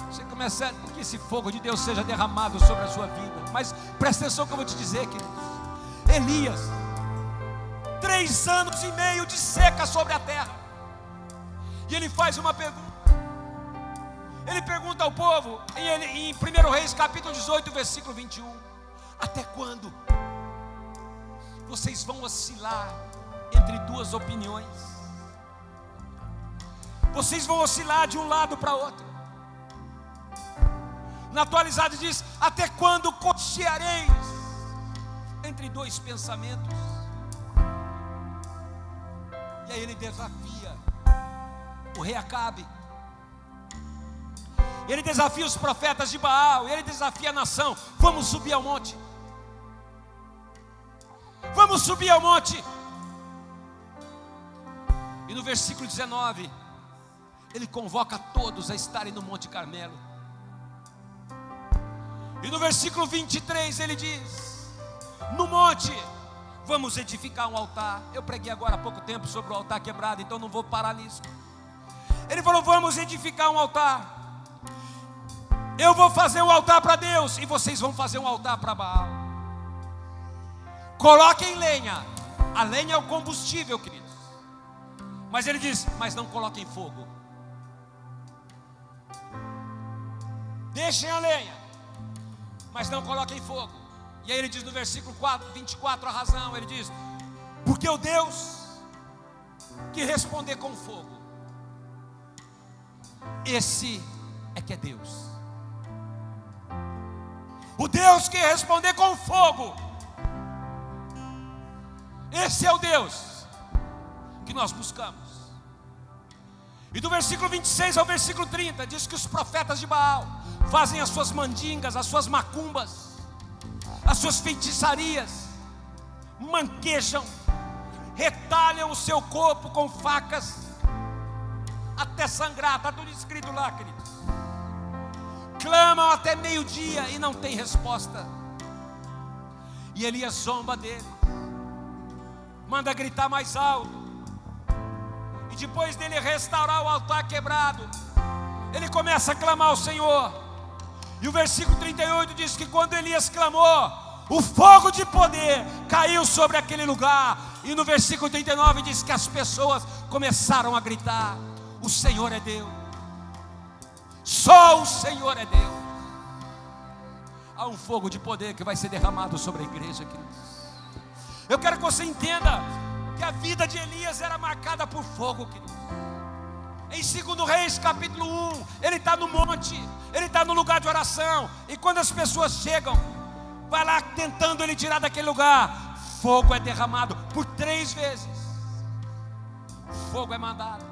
você começa, que esse fogo de Deus seja derramado sobre a sua vida. Mas presta atenção que eu vou te dizer, queridos. Elias, 3 anos e meio de seca sobre a terra. E ele faz uma pergunta. Ele pergunta ao povo, em 1 Reis capítulo 18, versículo 21. Até quando vocês vão oscilar entre duas opiniões? Vocês vão oscilar de um lado para outro. Na atualizada diz: até quando cocheareis entre 2 pensamentos? E aí ele desafia o rei Acabe. Ele desafia os profetas de Baal. Ele desafia a nação: vamos subir ao monte. Vamos subir ao monte. E no versículo 19, ele convoca todos a estarem no Monte Carmelo. E no versículo 23 ele diz: no monte vamos edificar um altar. Eu preguei agora há pouco tempo sobre o altar quebrado, então não vou parar nisso. Ele falou: vamos edificar um altar. Eu vou fazer um altar para Deus e vocês vão fazer um altar para Baal. Coloquem lenha. A lenha é o combustível, queridos. Mas ele diz: mas não coloquem fogo. Deixem a lenha, mas não coloquem fogo. E aí ele diz no versículo 24 a razão. Ele diz: porque o Deus que responder com fogo, esse é que é Deus. O Deus que responder com fogo, esse é o Deus que nós buscamos. E do versículo 26 ao versículo 30 diz que os profetas de Baal fazem as suas mandingas, as suas macumbas, as suas feitiçarias, manquejam, retalham o seu corpo com facas até sangrar. Está tudo escrito lá, queridos. Clamam até meio-dia e não tem resposta. E Elias zomba dele, manda gritar mais alto. E depois dele restaurar o altar quebrado, ele começa a clamar ao Senhor. E o versículo 38 diz que quando Elias clamou, o fogo de poder caiu sobre aquele lugar. E no versículo 39 diz que as pessoas começaram a gritar: O Senhor é Deus. Só o Senhor é Deus. Há um fogo de poder que vai ser derramado sobre a igreja, queridos. Eu quero que você entenda que a vida de Elias era marcada por fogo, queridos. Em 2 Reis capítulo 1, ele está no monte, ele está no lugar de oração, e quando as pessoas chegam, vai lá tentando ele tirar daquele lugar, fogo é derramado por 3 vezes. Fogo é mandado.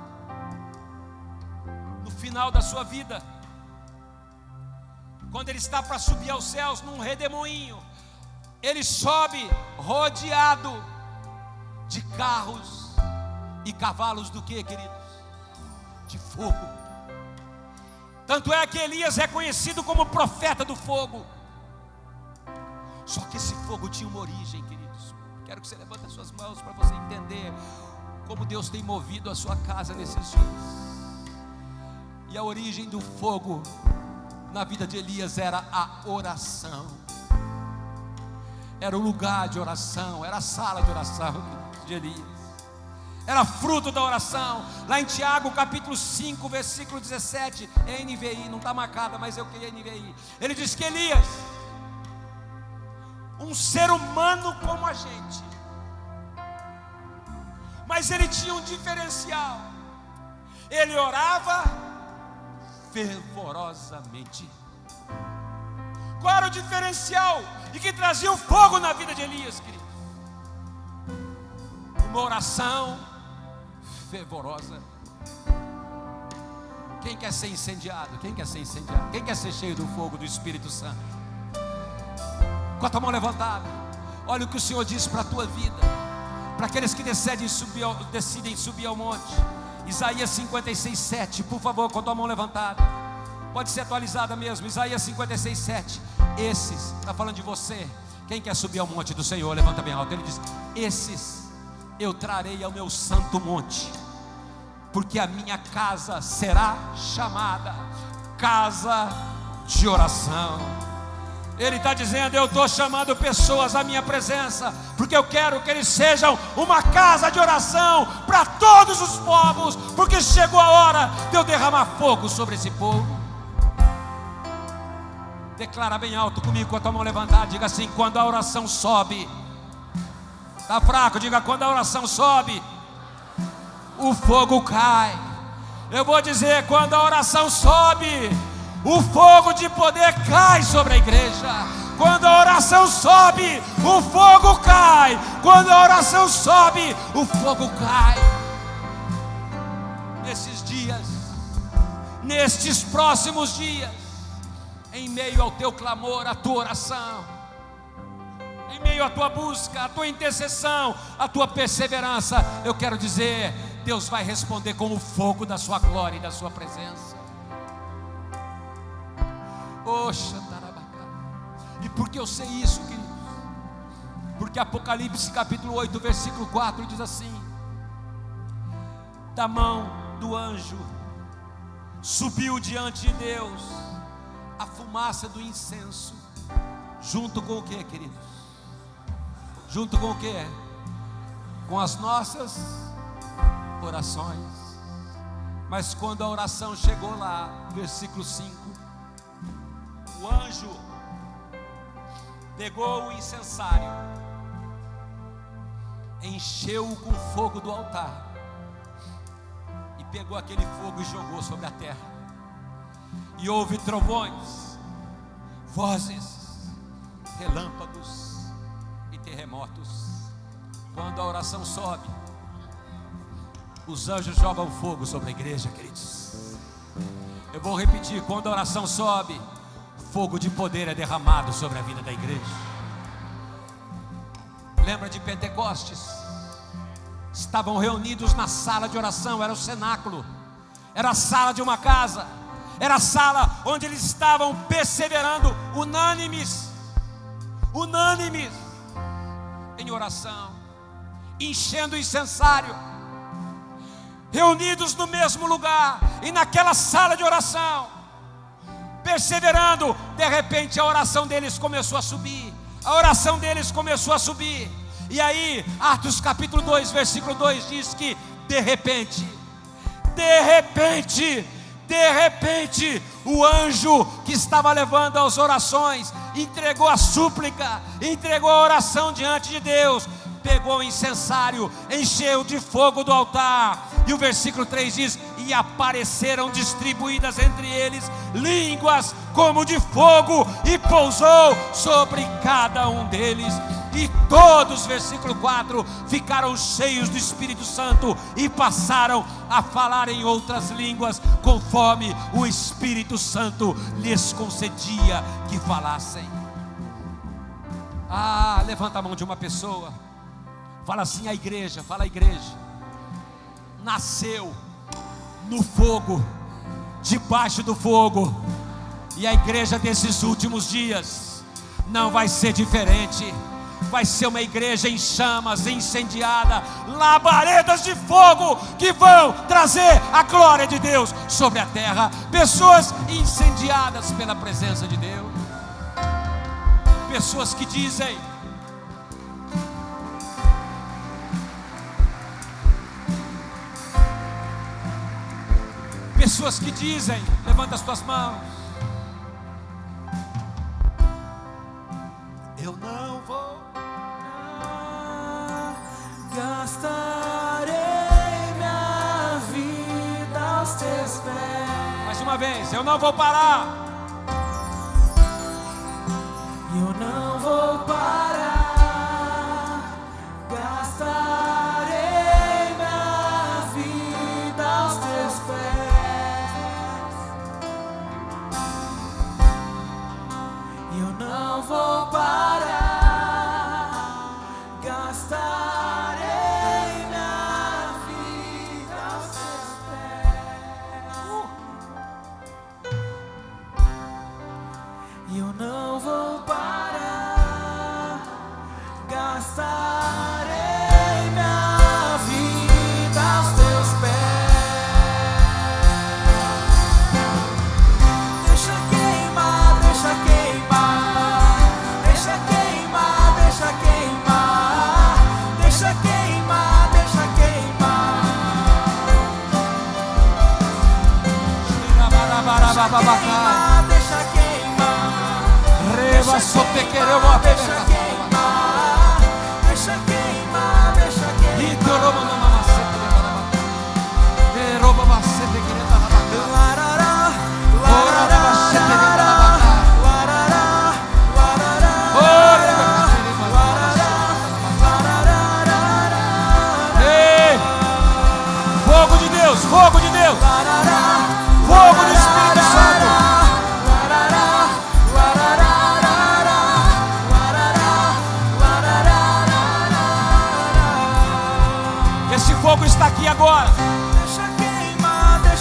No final da sua vida, quando ele está para subir aos céus num redemoinho, ele sobe rodeado de carros e cavalos do que, queridos? De fogo. Tanto é que Elias é conhecido como profeta do fogo. Só que esse fogo tinha uma origem, queridos. Quero que você levante as suas mãos para você entender como Deus tem movido a sua casa nesses dias. E a origem do fogo na vida de Elias era a oração. Era o lugar de oração, era a sala de oração de Elias. Era fruto da oração. Lá em Tiago capítulo 5 versículo 17, é NVI, não está marcada, mas eu queria NVI. Ele diz que Elias, um ser humano como a gente, mas ele tinha um diferencial. Ele orava fervorosamente. Qual era o diferencial e que trazia o fogo na vida de Elias, queridos? Uma oração fervorosa. Quem quer ser incendiado? Quem quer ser incendiado? Quem quer ser cheio do fogo do Espírito Santo? Com a tua mão levantada, olha o que o Senhor diz para a tua vida, para aqueles que decidem subir ao monte. Isaías 56:7, por favor, com a tua mão levantada, pode ser atualizada mesmo. Isaías 56:7. Esses, está falando de você. Quem quer subir ao monte do Senhor, levanta bem alto. Ele diz: esses eu trarei ao meu santo monte, porque a minha casa será chamada casa de oração. Ele está dizendo: eu estou chamando pessoas à minha presença, porque eu quero que eles sejam uma casa de oração para todos os povos, porque chegou a hora de eu derramar fogo sobre esse povo. Declara bem alto comigo, com a tua mão levantada, diga assim: quando a oração sobe. Está fraco, diga: quando a oração sobe, o fogo cai. Eu vou dizer: quando a oração sobe, o fogo de poder cai sobre a igreja. Quando a oração sobe, o fogo cai. Quando a oração sobe, o fogo cai. Nesses dias, nestes próximos dias, em meio ao teu clamor, à tua oração, em meio à tua busca, à tua intercessão, à tua perseverança, eu quero dizer: Deus vai responder com o fogo da sua glória e da sua presença. E por que eu sei isso, queridos? Porque Apocalipse capítulo 8 versículo 4 diz assim: da mão do anjo subiu diante de Deus a fumaça do incenso, junto com o que, queridos? Junto com o que? Com as nossas orações. Mas quando a oração chegou lá, versículo 5, o anjo pegou o incensário, encheu-o com fogo do altar, e pegou aquele fogo e jogou sobre a terra. E houve trovões, vozes, relâmpagos e terremotos. Quando a oração sobe, os anjos jogam fogo sobre a igreja, queridos. Eu vou repetir: quando a oração sobe, fogo de poder é derramado sobre a vida da igreja. Lembra de Pentecostes? Estavam reunidos na sala de oração, era o cenáculo, era a sala de uma casa, era a sala onde eles estavam perseverando, unânimes em oração, enchendo o incensário, reunidos no mesmo lugar e naquela sala de oração, perseverando. De repente a oração deles começou a subir, E aí Atos capítulo 2 versículo 2 diz que de repente De repente, o anjo que estava levando as orações, entregou a súplica, entregou a oração diante de Deus, pegou o incensário, encheu de fogo do altar, e o versículo 3 diz: e apareceram distribuídas entre eles línguas como de fogo, e pousou sobre cada um deles. E todos, versículo 4, ficaram cheios do Espírito Santo e passaram a falar em outras línguas, conforme o Espírito Santo lhes concedia que falassem. Levanta a mão de uma pessoa, fala assim: a igreja, fala a igreja, nasceu no fogo, debaixo do fogo, e a igreja desses últimos dias não vai ser diferente. Vai ser uma igreja em chamas, incendiada, labaredas de fogo que vão trazer a glória de Deus sobre a terra. Pessoas incendiadas pela presença de Deus. Pessoas que dizem: levanta as tuas mãos. Eu não vou, gastarei minha vida aos teus pés. Mais uma vez, eu não vou parar. Eu não vou parar, gastarei minha vida aos teus pés. Eu não vou parar, gastarei minha vida aos teus pés. Eu não vou parar, gastarei minha vida aos teus pés. Deixa queimar, deixa queimar, deixa queimar, deixa queimar, deixa queimar, deixa queimar. Deixa queimar, Reba sote quereu uma deixa queimar, deixa queimar, deixa queimar. E roba uma macete de roba macete que está na boca. Larará, Ora da macete que está na boca. larará, larará, Ora da macete. Ei! Fogo de Deus, fogo de Deus. Fogo do Espírito Santo. Esse fogo está aqui agora.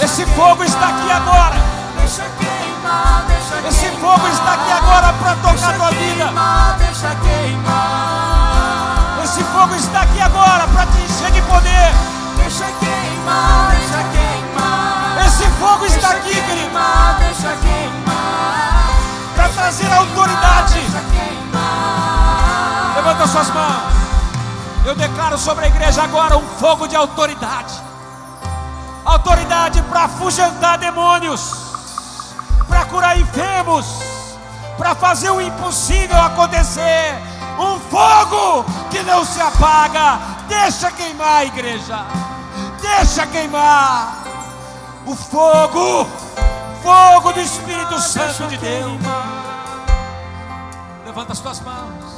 Esse fogo está aqui agora. Esse fogo está aqui agora para tocar a tua vida. Esse fogo está aqui agora para te encher de poder. Esse fogo está aqui, querido, para trazer autoridade. Levanta suas mãos. Eu declaro sobre a igreja agora um fogo de autoridade. Autoridade para afugentar demônios, para curar enfermos, para fazer o impossível acontecer. Um fogo que não se apaga. Deixa queimar, igreja. Deixa queimar. O fogo, fogo do Espírito Santo de Deus. Levanta as tuas mãos.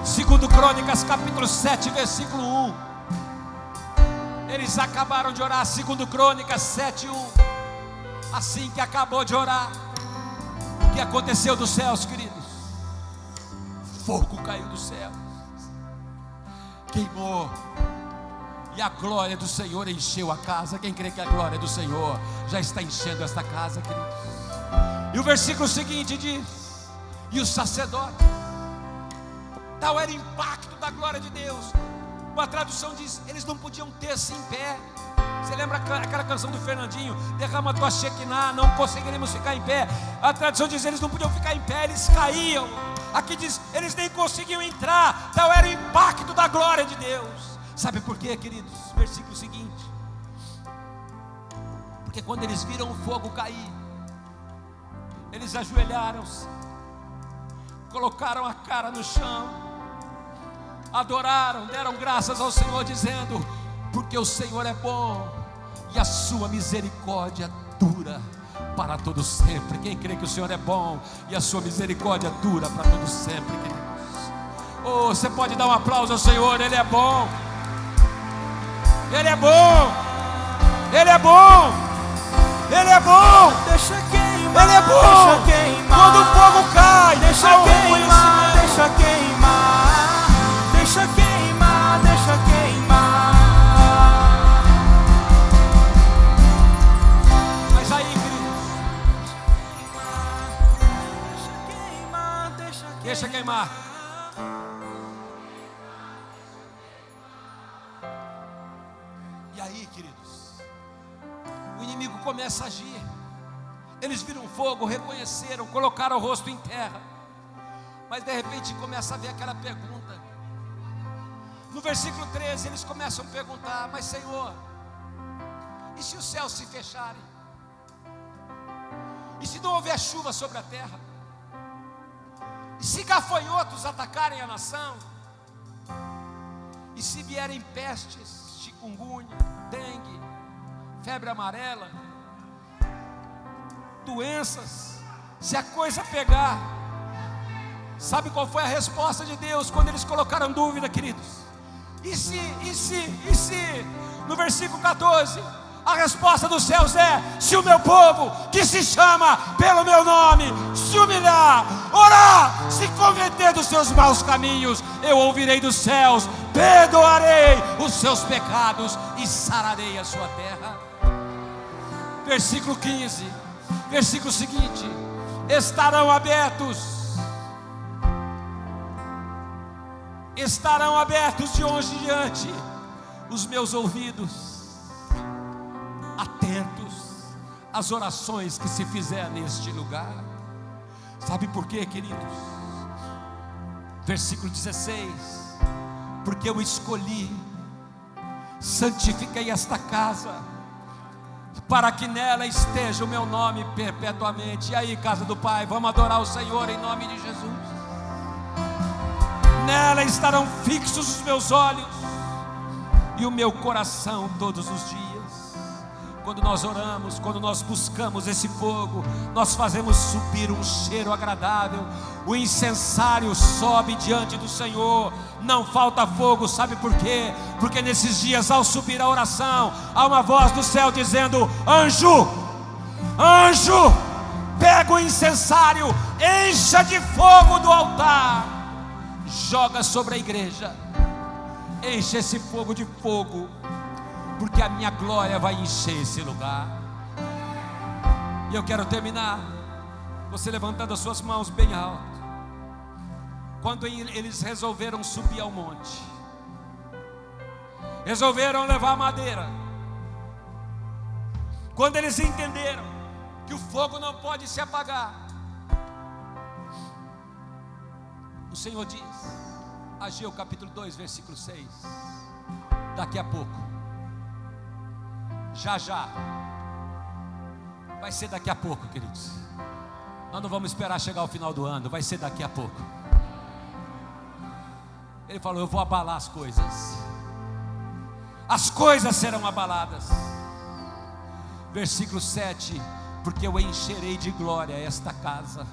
Segundo Crônicas, capítulo 7, versículo 1. Eles acabaram de orar. Segundo Crônicas 7:1. Assim que acabou de orar, o que aconteceu dos céus, queridos? Fogo caiu do céu, queimou, e a glória do Senhor encheu a casa. Quem crê que a glória do Senhor já está enchendo esta casa, queridos? E o versículo seguinte diz: e os sacerdotes, tal era o impacto da glória de Deus. Uma tradução diz: eles não podiam ter-se em pé. Você lembra aquela canção do Fernandinho? Derrama tua Shekinah, não conseguiremos ficar em pé. A tradução diz: eles não podiam ficar em pé, eles caíam. Aqui diz: eles nem conseguiam entrar. Tal era o impacto da glória de Deus. Sabe por quê, queridos? Versículo seguinte: Porque quando eles viram o fogo cair, eles ajoelharam-se, colocaram a cara no chão, adoraram, deram graças ao Senhor, dizendo: porque o Senhor é bom e a sua misericórdia dura para todo sempre. Quem crê que o Senhor é bom e a sua misericórdia dura para todo sempre, queridos? Oh, você pode dar um aplauso ao Senhor. Ele é bom, Ele é bom, Ele é bom, Ele é bom. Deixa queimar, Ele é bom. deixa queimar. Quando o fogo cai, Deixa há um queimar, reconhecimento. deixa queimar. Deixa queimar, deixa queimar. Mas aí, queridos, deixa queimar. E aí, queridos, o inimigo começa a agir. Eles viram fogo, reconheceram, colocaram o rosto em terra. Mas de repente começa a ver aquela pergunta. No versículo 13 eles começam a perguntar: mas Senhor, e se os céus se fecharem? E se não houver chuva sobre a terra? E se gafanhotos atacarem a nação? E se vierem pestes, chikungunya, dengue, febre amarela, doenças, se a coisa pegar? Sabe qual foi a resposta de Deus quando eles colocaram dúvida, queridos? E se, no versículo 14, a resposta dos céus é: se o meu povo, que se chama pelo meu nome, se humilhar, orar, se converter dos seus maus caminhos, eu ouvirei dos céus, perdoarei os seus pecados e sararei a sua terra. Versículo 15, versículo seguinte: estarão abertos de hoje em diante os meus ouvidos, atentos às orações que se fizer neste lugar. Sabe por quê, queridos? Versículo 16: porque eu escolhi, santifiquei esta casa, para que nela esteja o meu nome perpetuamente. E aí, casa do Pai, vamos adorar o Senhor em nome de Jesus. Nela estarão fixos os meus olhos e o meu coração todos os dias. Quando nós oramos, quando nós buscamos esse fogo, nós fazemos subir um cheiro agradável. O incensário sobe diante do Senhor, não falta fogo. Sabe por quê? Porque nesses dias, ao subir a oração, há uma voz do céu dizendo: anjo, anjo, pega o incensário, encha de fogo do altar, joga sobre a igreja, enche esse fogo de fogo, porque a minha glória vai encher esse lugar. E eu quero terminar, você levantando as suas mãos bem alto. Quando eles resolveram subir ao monte, resolveram levar madeira, quando eles entenderam que o fogo não pode se apagar, o Senhor diz, Ageu capítulo 2, versículo 6: daqui a pouco, já, vai ser daqui a pouco, queridos. Nós não vamos esperar chegar ao final do ano, vai ser daqui a pouco. Ele falou: eu vou abalar as coisas serão abaladas. Versículo 7: porque eu encherei de glória esta casa.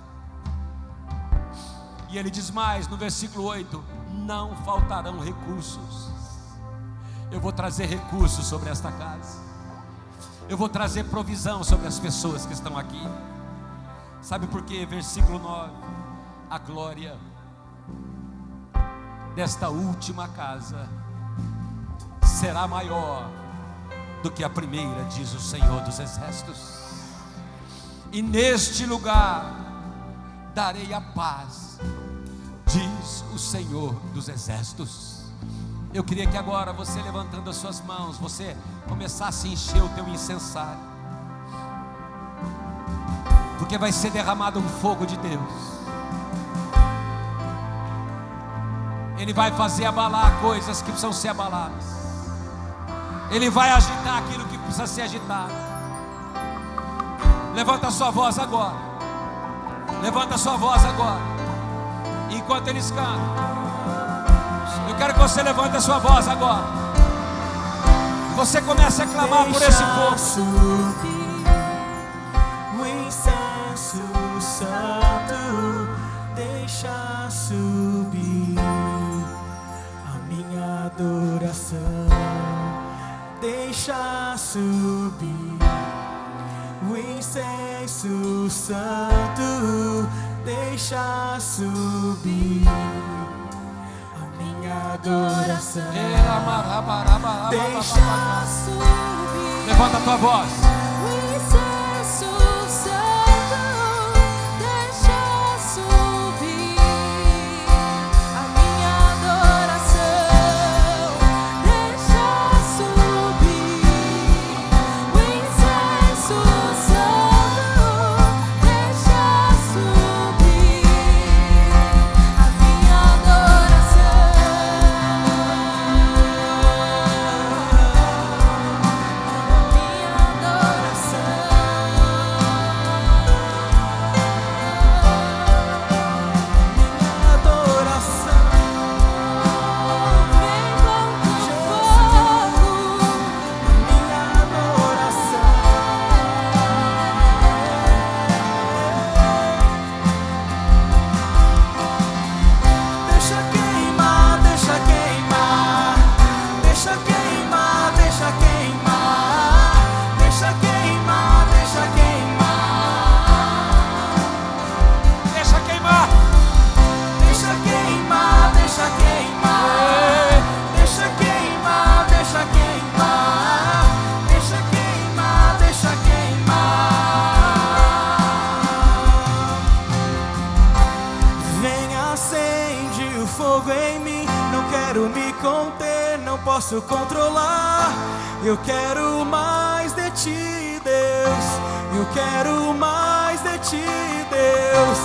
E ele diz mais no versículo 8: não faltarão recursos. Eu vou trazer recursos sobre esta casa, eu vou trazer provisão sobre as pessoas que estão aqui. Sabe por quê? Versículo 9: a glória desta última casa será maior do que a primeira, diz o Senhor dos Exércitos. E neste lugar darei a paz, diz o Senhor dos Exércitos. Eu queria que agora você, levantando as suas mãos, você começasse a encher o teu incensário, porque vai ser derramado um fogo de Deus. Ele vai fazer abalar coisas que precisam ser abaladas. Ele vai agitar aquilo que precisa ser agitado. Levanta a sua voz agora. Levanta a sua voz agora. Enquanto eles cantam, eu quero que você levante a sua voz agora. Você comece a clamar por esse povo. Subir o incenso santo, deixa subir a minha adoração, deixa subir o incenso santo, deixa subir a minha adoração, deixa subir. Levanta a tua voz. O incenso santo, deixa subir a minha adoração, deixa subir o incenso santo, deixa subir a minha adoração, posso controlar. Eu quero mais de ti, Deus. Eu quero mais de ti, Deus.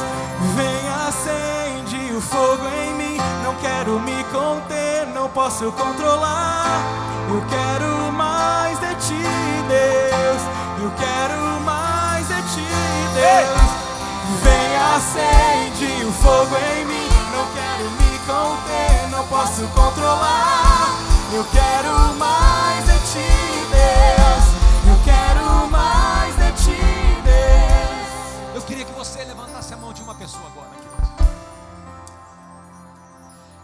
Vem, acende o fogo em mim. Não quero me conter, não posso controlar. Eu quero mais de ti, Deus. Eu quero mais de ti, Deus. Vem, acende o fogo em mim. Não quero me conter, não posso controlar. Eu quero mais de ti, Deus. Eu quero mais de ti, Deus. Eu queria que você levantasse a mão de uma pessoa agora aqui.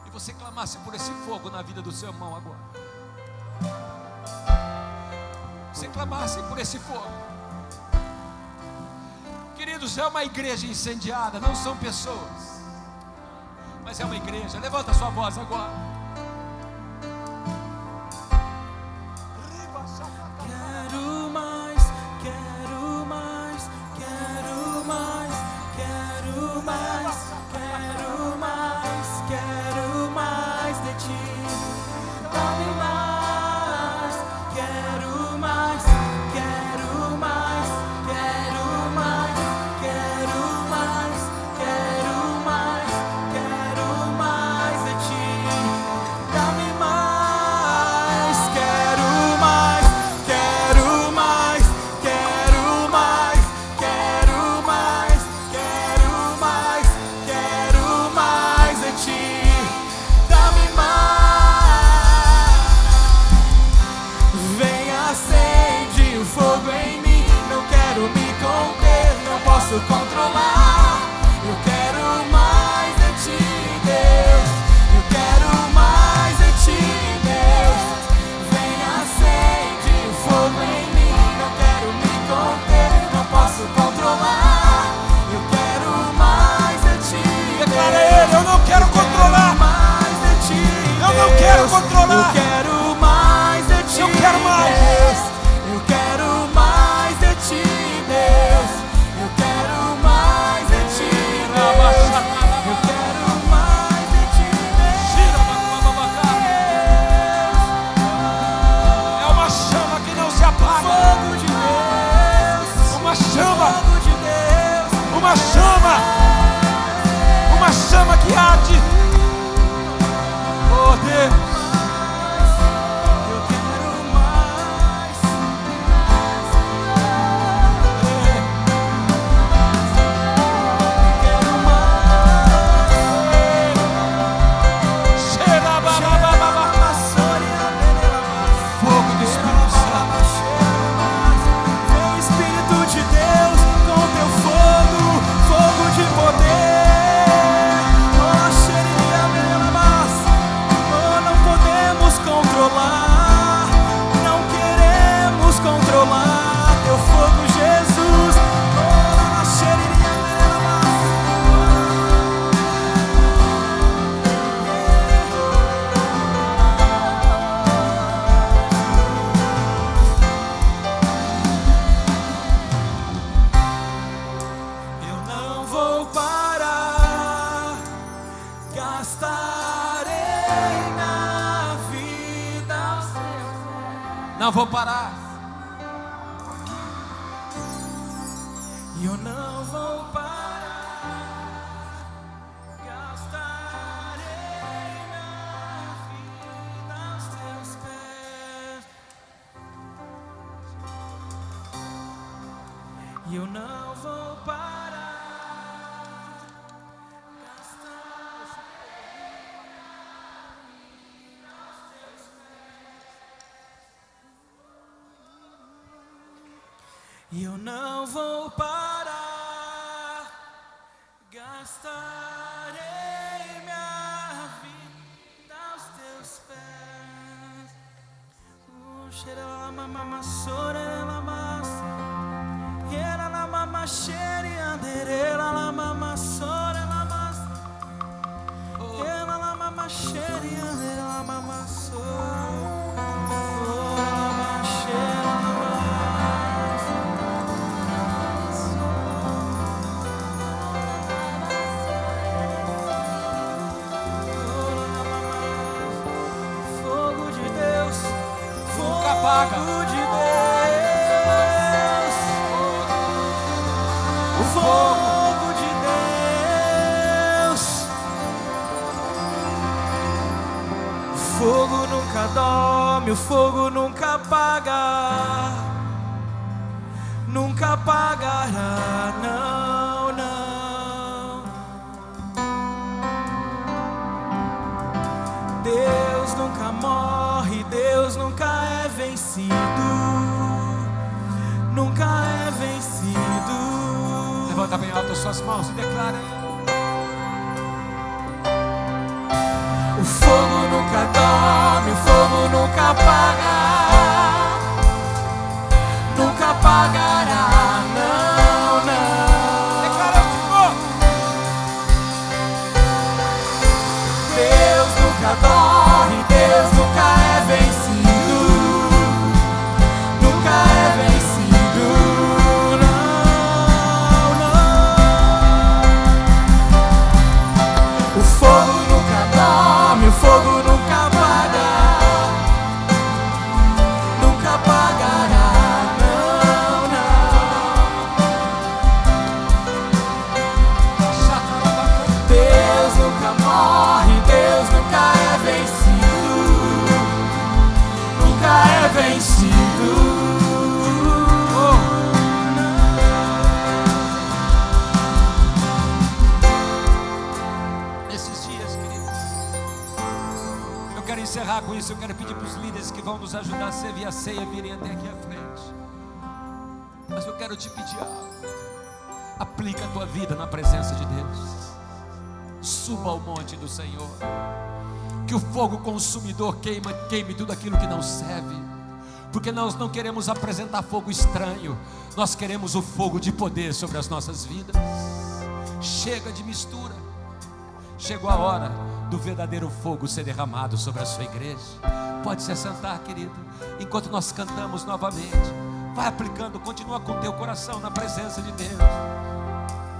E você clamasse por esse fogo na vida do seu irmão agora. Você clamasse por esse fogo. Queridos, é uma igreja incendiada, não são pessoas, mas é uma igreja. Levanta a sua voz agora. Quero mais, quero mais, quero mais, quero mais, quero mais, quero mais de ti. Dá-me mais, quero mais, quero mais, quero mais, quero mais, quero mais, quero mais de ti. Dá-me mais, quero mais, quero mais, quero mais, quero mais, quero mais, quero mais de ti. Dá-me mais. Vem, acende o fogo em mim. Não quero me conter, não posso controlar. Eu quero mais de ti, Deus. Eu quero mais de ti, Deus. Vem, acende o fogo em mim. Não quero me conter, não posso controlar. Eu quero mais de ti, Declara ele, eu não quero controlar. mais de ti, Eu não quero controlar. Eu quero mais de ti, Eu quero mais. Deus. Eu quero mais de ti, Deus. Eu quero mais de ti, Deus. Eu quero mais de ti, É uma chama que não se apaga. Fogo de Deus. Uma chama, Fogo de Deus. uma chama, uma chama que arde. Oh Deus, Eu quero mais. Não vou parar. E eu não vou parar. Gastarei minha vida aos teus pés. E eu não vou parar. Gastarei aos teus pés. E eu não vou parar, gastarei minha vida aos teus pés. Cheira mama sora la massa, era la mama cheire anderela la mama sora la massa, era la mama cheire anderela la mama sora. Apaga. Fogo de Deus, o fogo de Deus. O fogo nunca dorme, o fogo nunca apaga, nunca apagará, não, não. Deus nunca morre, Deus nunca é vencido, nunca é vencido. Levanta bem alto as suas mãos e declara: o fogo nunca dorme, o fogo nunca apaga, nunca apagará, não, não. Declara o Senhor. Deus nunca dorme, Deus nunca é vencido. O fogo nunca apaga, nunca apagará, não, não. Deus nunca morre, Deus nunca é vencido, nunca é vencido. Encerrar com isso, eu quero pedir para os líderes que vão nos ajudar a servir a ceia virem até aqui à frente. Mas eu quero te pedir algo. Aplica a tua vida na presença de Deus. Suba ao monte do Senhor. Que o fogo consumidor queime tudo aquilo que não serve. Porque nós não queremos apresentar fogo estranho. Nós queremos o fogo de poder sobre as nossas vidas. Chega de mistura. Chegou a hora do verdadeiro fogo ser derramado sobre a sua igreja. Pode se assentar, querido, enquanto nós cantamos novamente. Vai aplicando, continua com o teu coração na presença de Deus.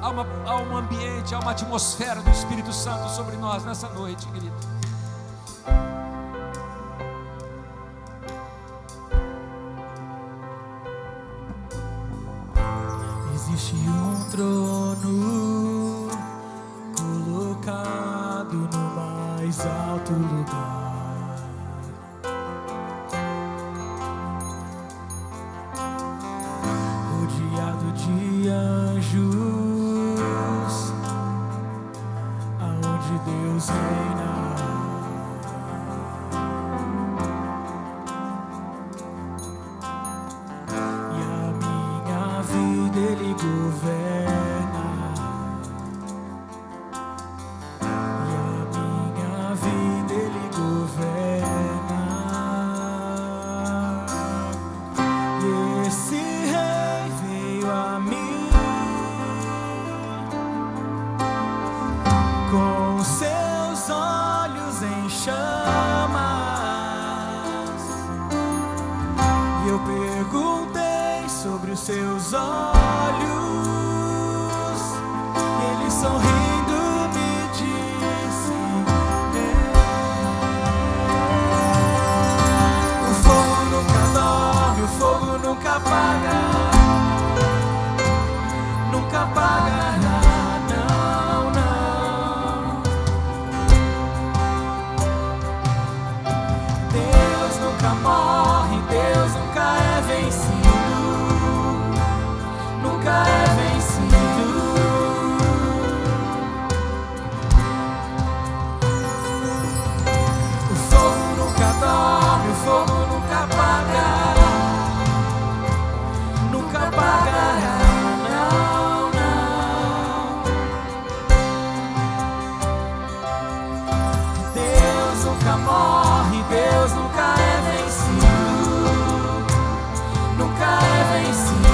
Há um ambiente, há uma atmosfera do Espírito Santo sobre nós nessa noite, querido. Existe um trono colocado no mais alto lugar, rodeado de anjos, aonde Deus reina. E a minha vida Ele governa. Com seus olhos em chamas, e eu perguntei sobre os seus olhos, e ele sorrindo me disse: o fogo nunca dorme. O fogo nunca dorme, o fogo nunca apagará. Nunca apagará, não, não. Deus nunca morre, Deus nunca é vencido. Nunca é vencido.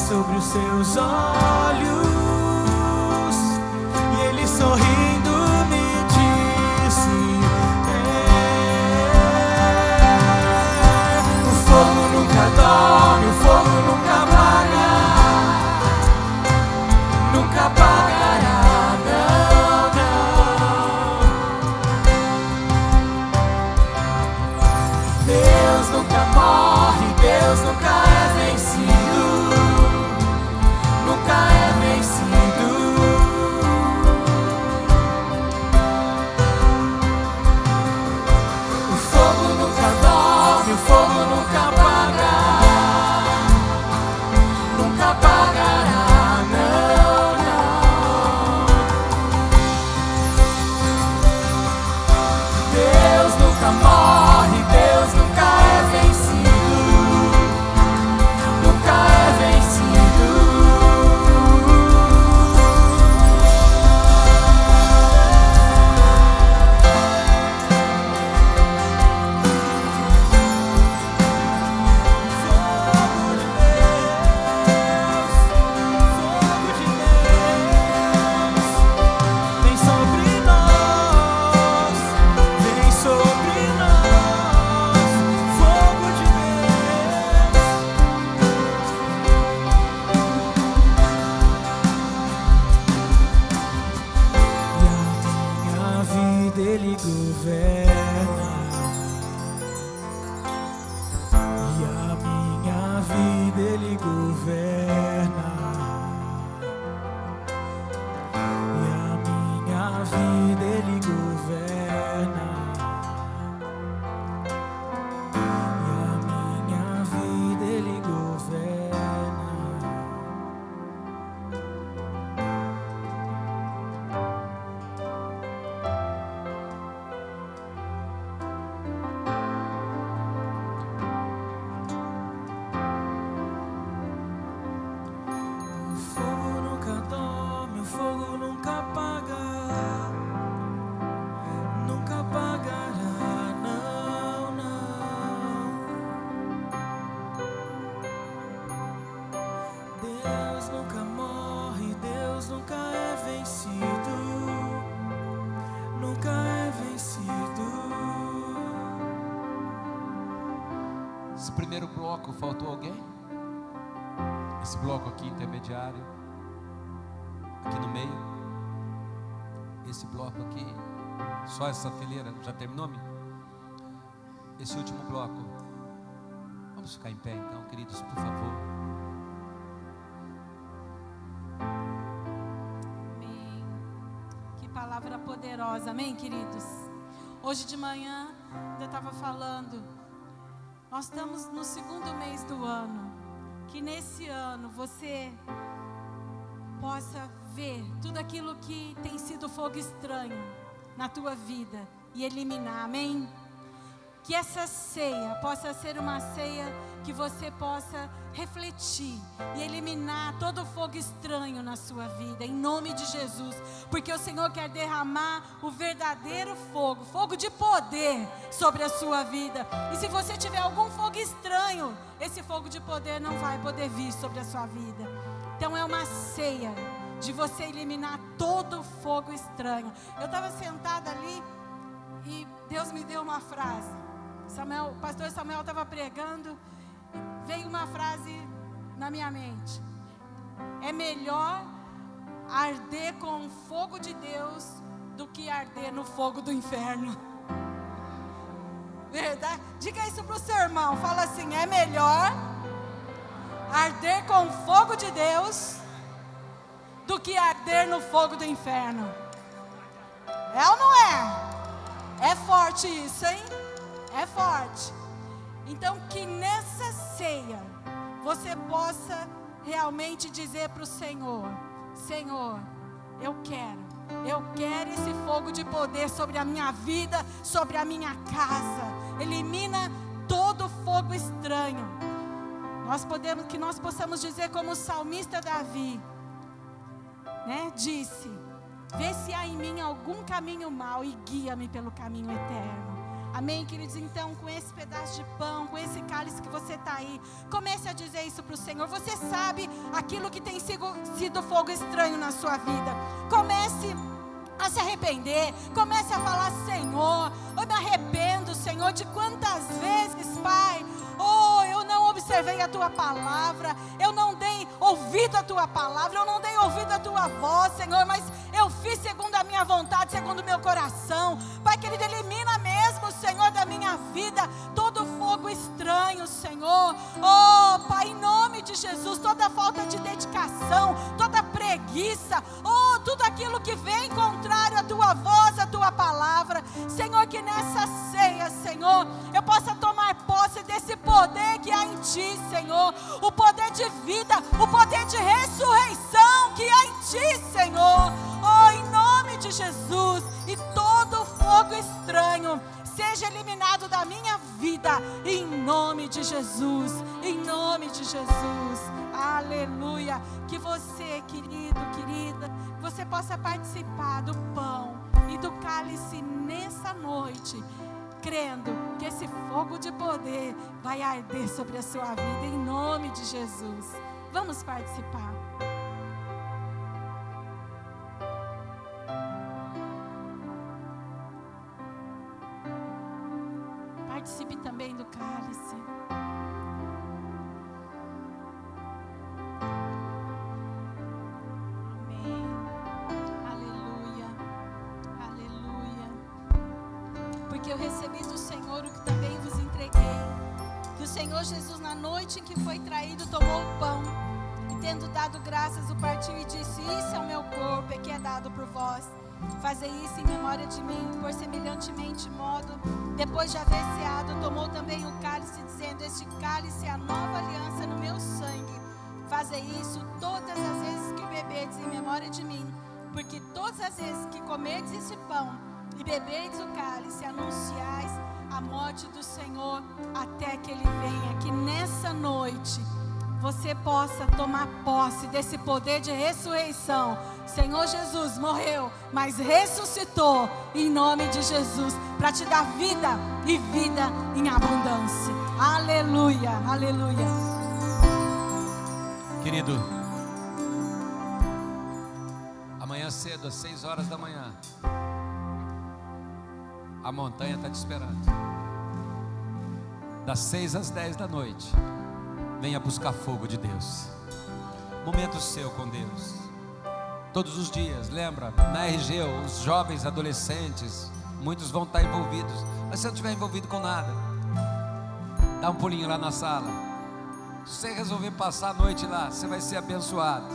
Sobre os seus olhos, e ele sorrindo me disse: o fogo nunca dorme, o fogo nunca apaga, nunca apagará, não, não. Deus nunca morre, Deus nunca é vencido. Nunca é vencido. O fogo nunca dorme, o fogo nunca apaga, nunca apagará, não, não. Deus nunca morre, Deus nunca é vencido. Nunca é vencido. Ele governa, e a minha vida Ele governa, e a minha vida Ele governa, e a minha vida Ele governa. Esse primeiro bloco, faltou alguém? Esse bloco aqui intermediário, aqui no meio, esse bloco aqui, só essa fileira, já terminou, amigo? Esse último bloco, vamos ficar em pé então, queridos, por favor. Amém. Que palavra poderosa, amém, queridos? Hoje de manhã, eu estava falando, nós estamos no segundo mês do ano, que nesse ano você possa ver tudo aquilo que tem sido fogo estranho na tua vida e eliminar, amém? Que essa ceia possa ser uma ceia que você possa refletir e eliminar todo fogo estranho na sua vida, em nome de Jesus, porque o Senhor quer derramar o verdadeiro fogo, fogo de poder sobre a sua vida. E se você tiver algum fogo estranho, esse fogo de poder não vai poder vir sobre a sua vida. Então é uma ceia de você eliminar todo fogo estranho. Eu estava sentada ali e Deus me deu uma frase. O pastor Samuel estava pregando, veio uma frase na minha mente: é melhor arder com o fogo de Deus do que arder no fogo do inferno. Verdade? Diga isso para o seu irmão, fala assim: é melhor arder com o fogo de Deus do que arder no fogo do inferno. É ou não é? É forte isso, hein? É forte. Então que nessa ceia você possa realmente dizer para o Senhor: Senhor, eu quero esse fogo de poder sobre a minha vida, sobre a minha casa. Elimina todo fogo estranho. Que nós possamos dizer como o salmista Davi, né, disse: vê se há em mim algum caminho mau e guia-me pelo caminho eterno. Amém, queridos? Então, com esse pedaço de pão, com esse cálice que você está aí, comece a dizer isso para o Senhor. Você sabe aquilo que tem sido fogo estranho na sua vida. Comece a se arrepender, comece a falar: Senhor, eu me arrependo, Senhor, de quantas vezes, Pai, eu não observei a Tua palavra, eu não dei ouvido à Tua palavra, eu não dei ouvido à Tua voz, Senhor, mas eu fiz segundo a minha vontade, segundo o meu coração. Pai querido, elimina mesmo, Senhor, da minha vida todo fogo estranho, Senhor. Oh, Pai, em nome de Jesus, toda falta de dedicação, toda preguiça, tudo aquilo que vem contrário à Tua voz, à Tua palavra, Senhor, que nessa ceia, Senhor, eu possa tomar posse desse poder que há em Ti, Senhor, o poder de vida, o poder de ressurreição que há em Ti, Senhor. Em nome de Jesus, e todo fogo estranho seja eliminado da minha vida, em nome de Jesus, em nome de Jesus. Aleluia. Que você, querido, querida, você possa participar do pão e do cálice nessa noite, crendo que esse fogo de poder vai arder sobre a sua vida, em nome de Jesus. Vamos participar. Participe também do cálice. Amém. Aleluia. Aleluia. Porque eu recebi do Senhor o que também vos entreguei. Que o Senhor Jesus, na noite em que foi traído, tomou o pão e, tendo dado graças, o partiu e disse: isso é o meu corpo, que é dado por vós. Fazei isso em memória de mim. Por semelhantemente modo, depois de haver ceado, tomou também o cálice, dizendo: este cálice é a nova aliança no meu sangue. Fazei isso todas as vezes que beberdes em memória de mim. Porque todas as vezes que comerdes esse pão e beberdes o cálice, anunciais a morte do Senhor até que Ele venha. Que nessa noite você possa tomar posse desse poder de ressurreição. Senhor Jesus morreu, mas ressuscitou, em nome de Jesus, para te dar vida e vida em abundância. Aleluia, aleluia. Querido, amanhã cedo, às 6 horas da manhã, a montanha está te esperando. Das 6 às 10 da noite, venha buscar fogo de Deus. Momento seu com Deus. Todos os dias, lembra, na RG, os jovens, adolescentes, muitos vão estar envolvidos. Mas se não estiver envolvido com nada, dá um pulinho lá na sala. Se você resolver passar a noite lá, você vai ser abençoado.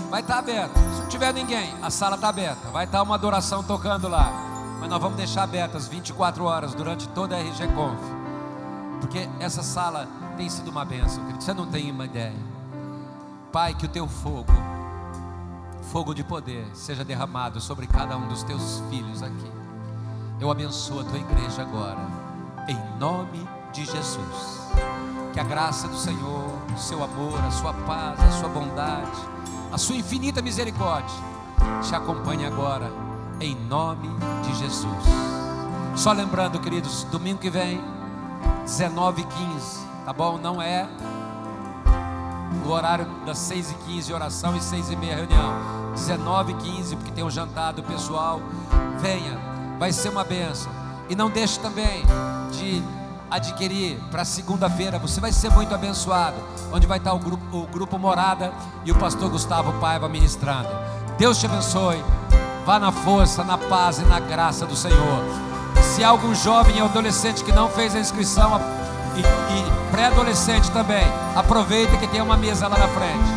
Vai estar aberto. Se não tiver ninguém, a sala está aberta. Vai estar uma adoração tocando lá. Mas nós vamos deixar abertas 24 horas durante toda a RG Conf. Porque essa sala tem sido uma bênção, querido. Você não tem uma ideia. Pai, que o teu fogo de poder seja derramado sobre cada um dos teus filhos aqui. Eu abençoo a tua igreja agora, em nome de Jesus. Que a graça do Senhor, o seu amor, a sua paz, a sua bondade, a sua infinita misericórdia te acompanhe agora, em nome de Jesus. Só lembrando, queridos, domingo que vem, 19h15, tá bom? Não é o horário das 6h15 oração e 6h30 reunião. 19h15, porque tem um jantar do pessoal. Venha, vai ser uma bênção. E não deixe também de adquirir para segunda-feira, você vai ser muito abençoado, onde vai estar o grupo Morada e o pastor Gustavo Paiva ministrando. Deus te abençoe, vá na força, na paz e na graça do Senhor. Se há algum jovem ou adolescente que não fez a inscrição, e pré-adolescente também, aproveita que tem uma mesa lá na frente.